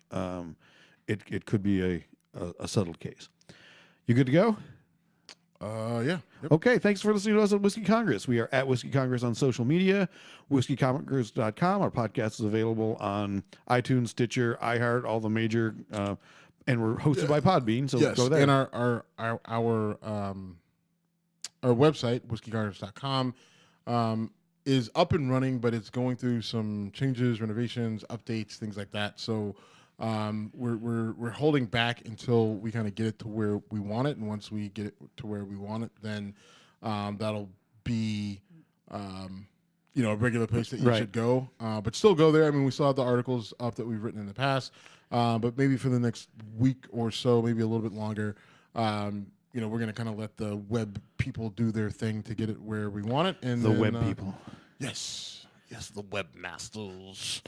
it could be a settled case. You good to go? Yeah. Yep. Okay, thanks for listening to us at Whiskey Congress. We are at Whiskey Congress on social media, whiskeycongress.com. Our podcast is available on iTunes, Stitcher, iHeart, all the major, and we're hosted by Podbean, so Yes, go there. and our website, whiskeycongress.com, is up and running, but it's going through some changes, renovations, updates, things like that. So we're holding back until we kind of get it to where we want it, and once we get it to where we want it, then that'll be a regular place that you should go. But still go there. I mean, we still have the articles up that we've written in the past, but maybe for the next week or so, maybe a little bit longer. We're going to kind of let the web people do their thing to get it where we want it. And the web people. Yes, the webmasters.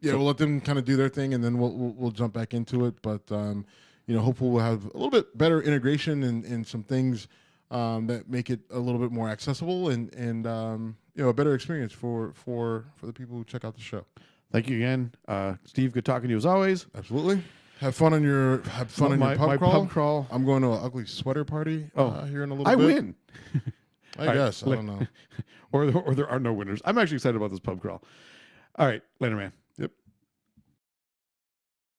So, we'll let them kind of do their thing, and then we'll jump back into it. But hopefully we'll have a little bit better integration and some things that make it a little bit more accessible and a better experience for the people who check out the show. Thank you again, Steve. Good talking to you as always. Absolutely. Have fun on your my pub crawl. I'm going to an ugly sweater party here in a little bit. I win. I guess. I don't know. or there are no winners. I'm actually excited about this pub crawl. All right. Later, man.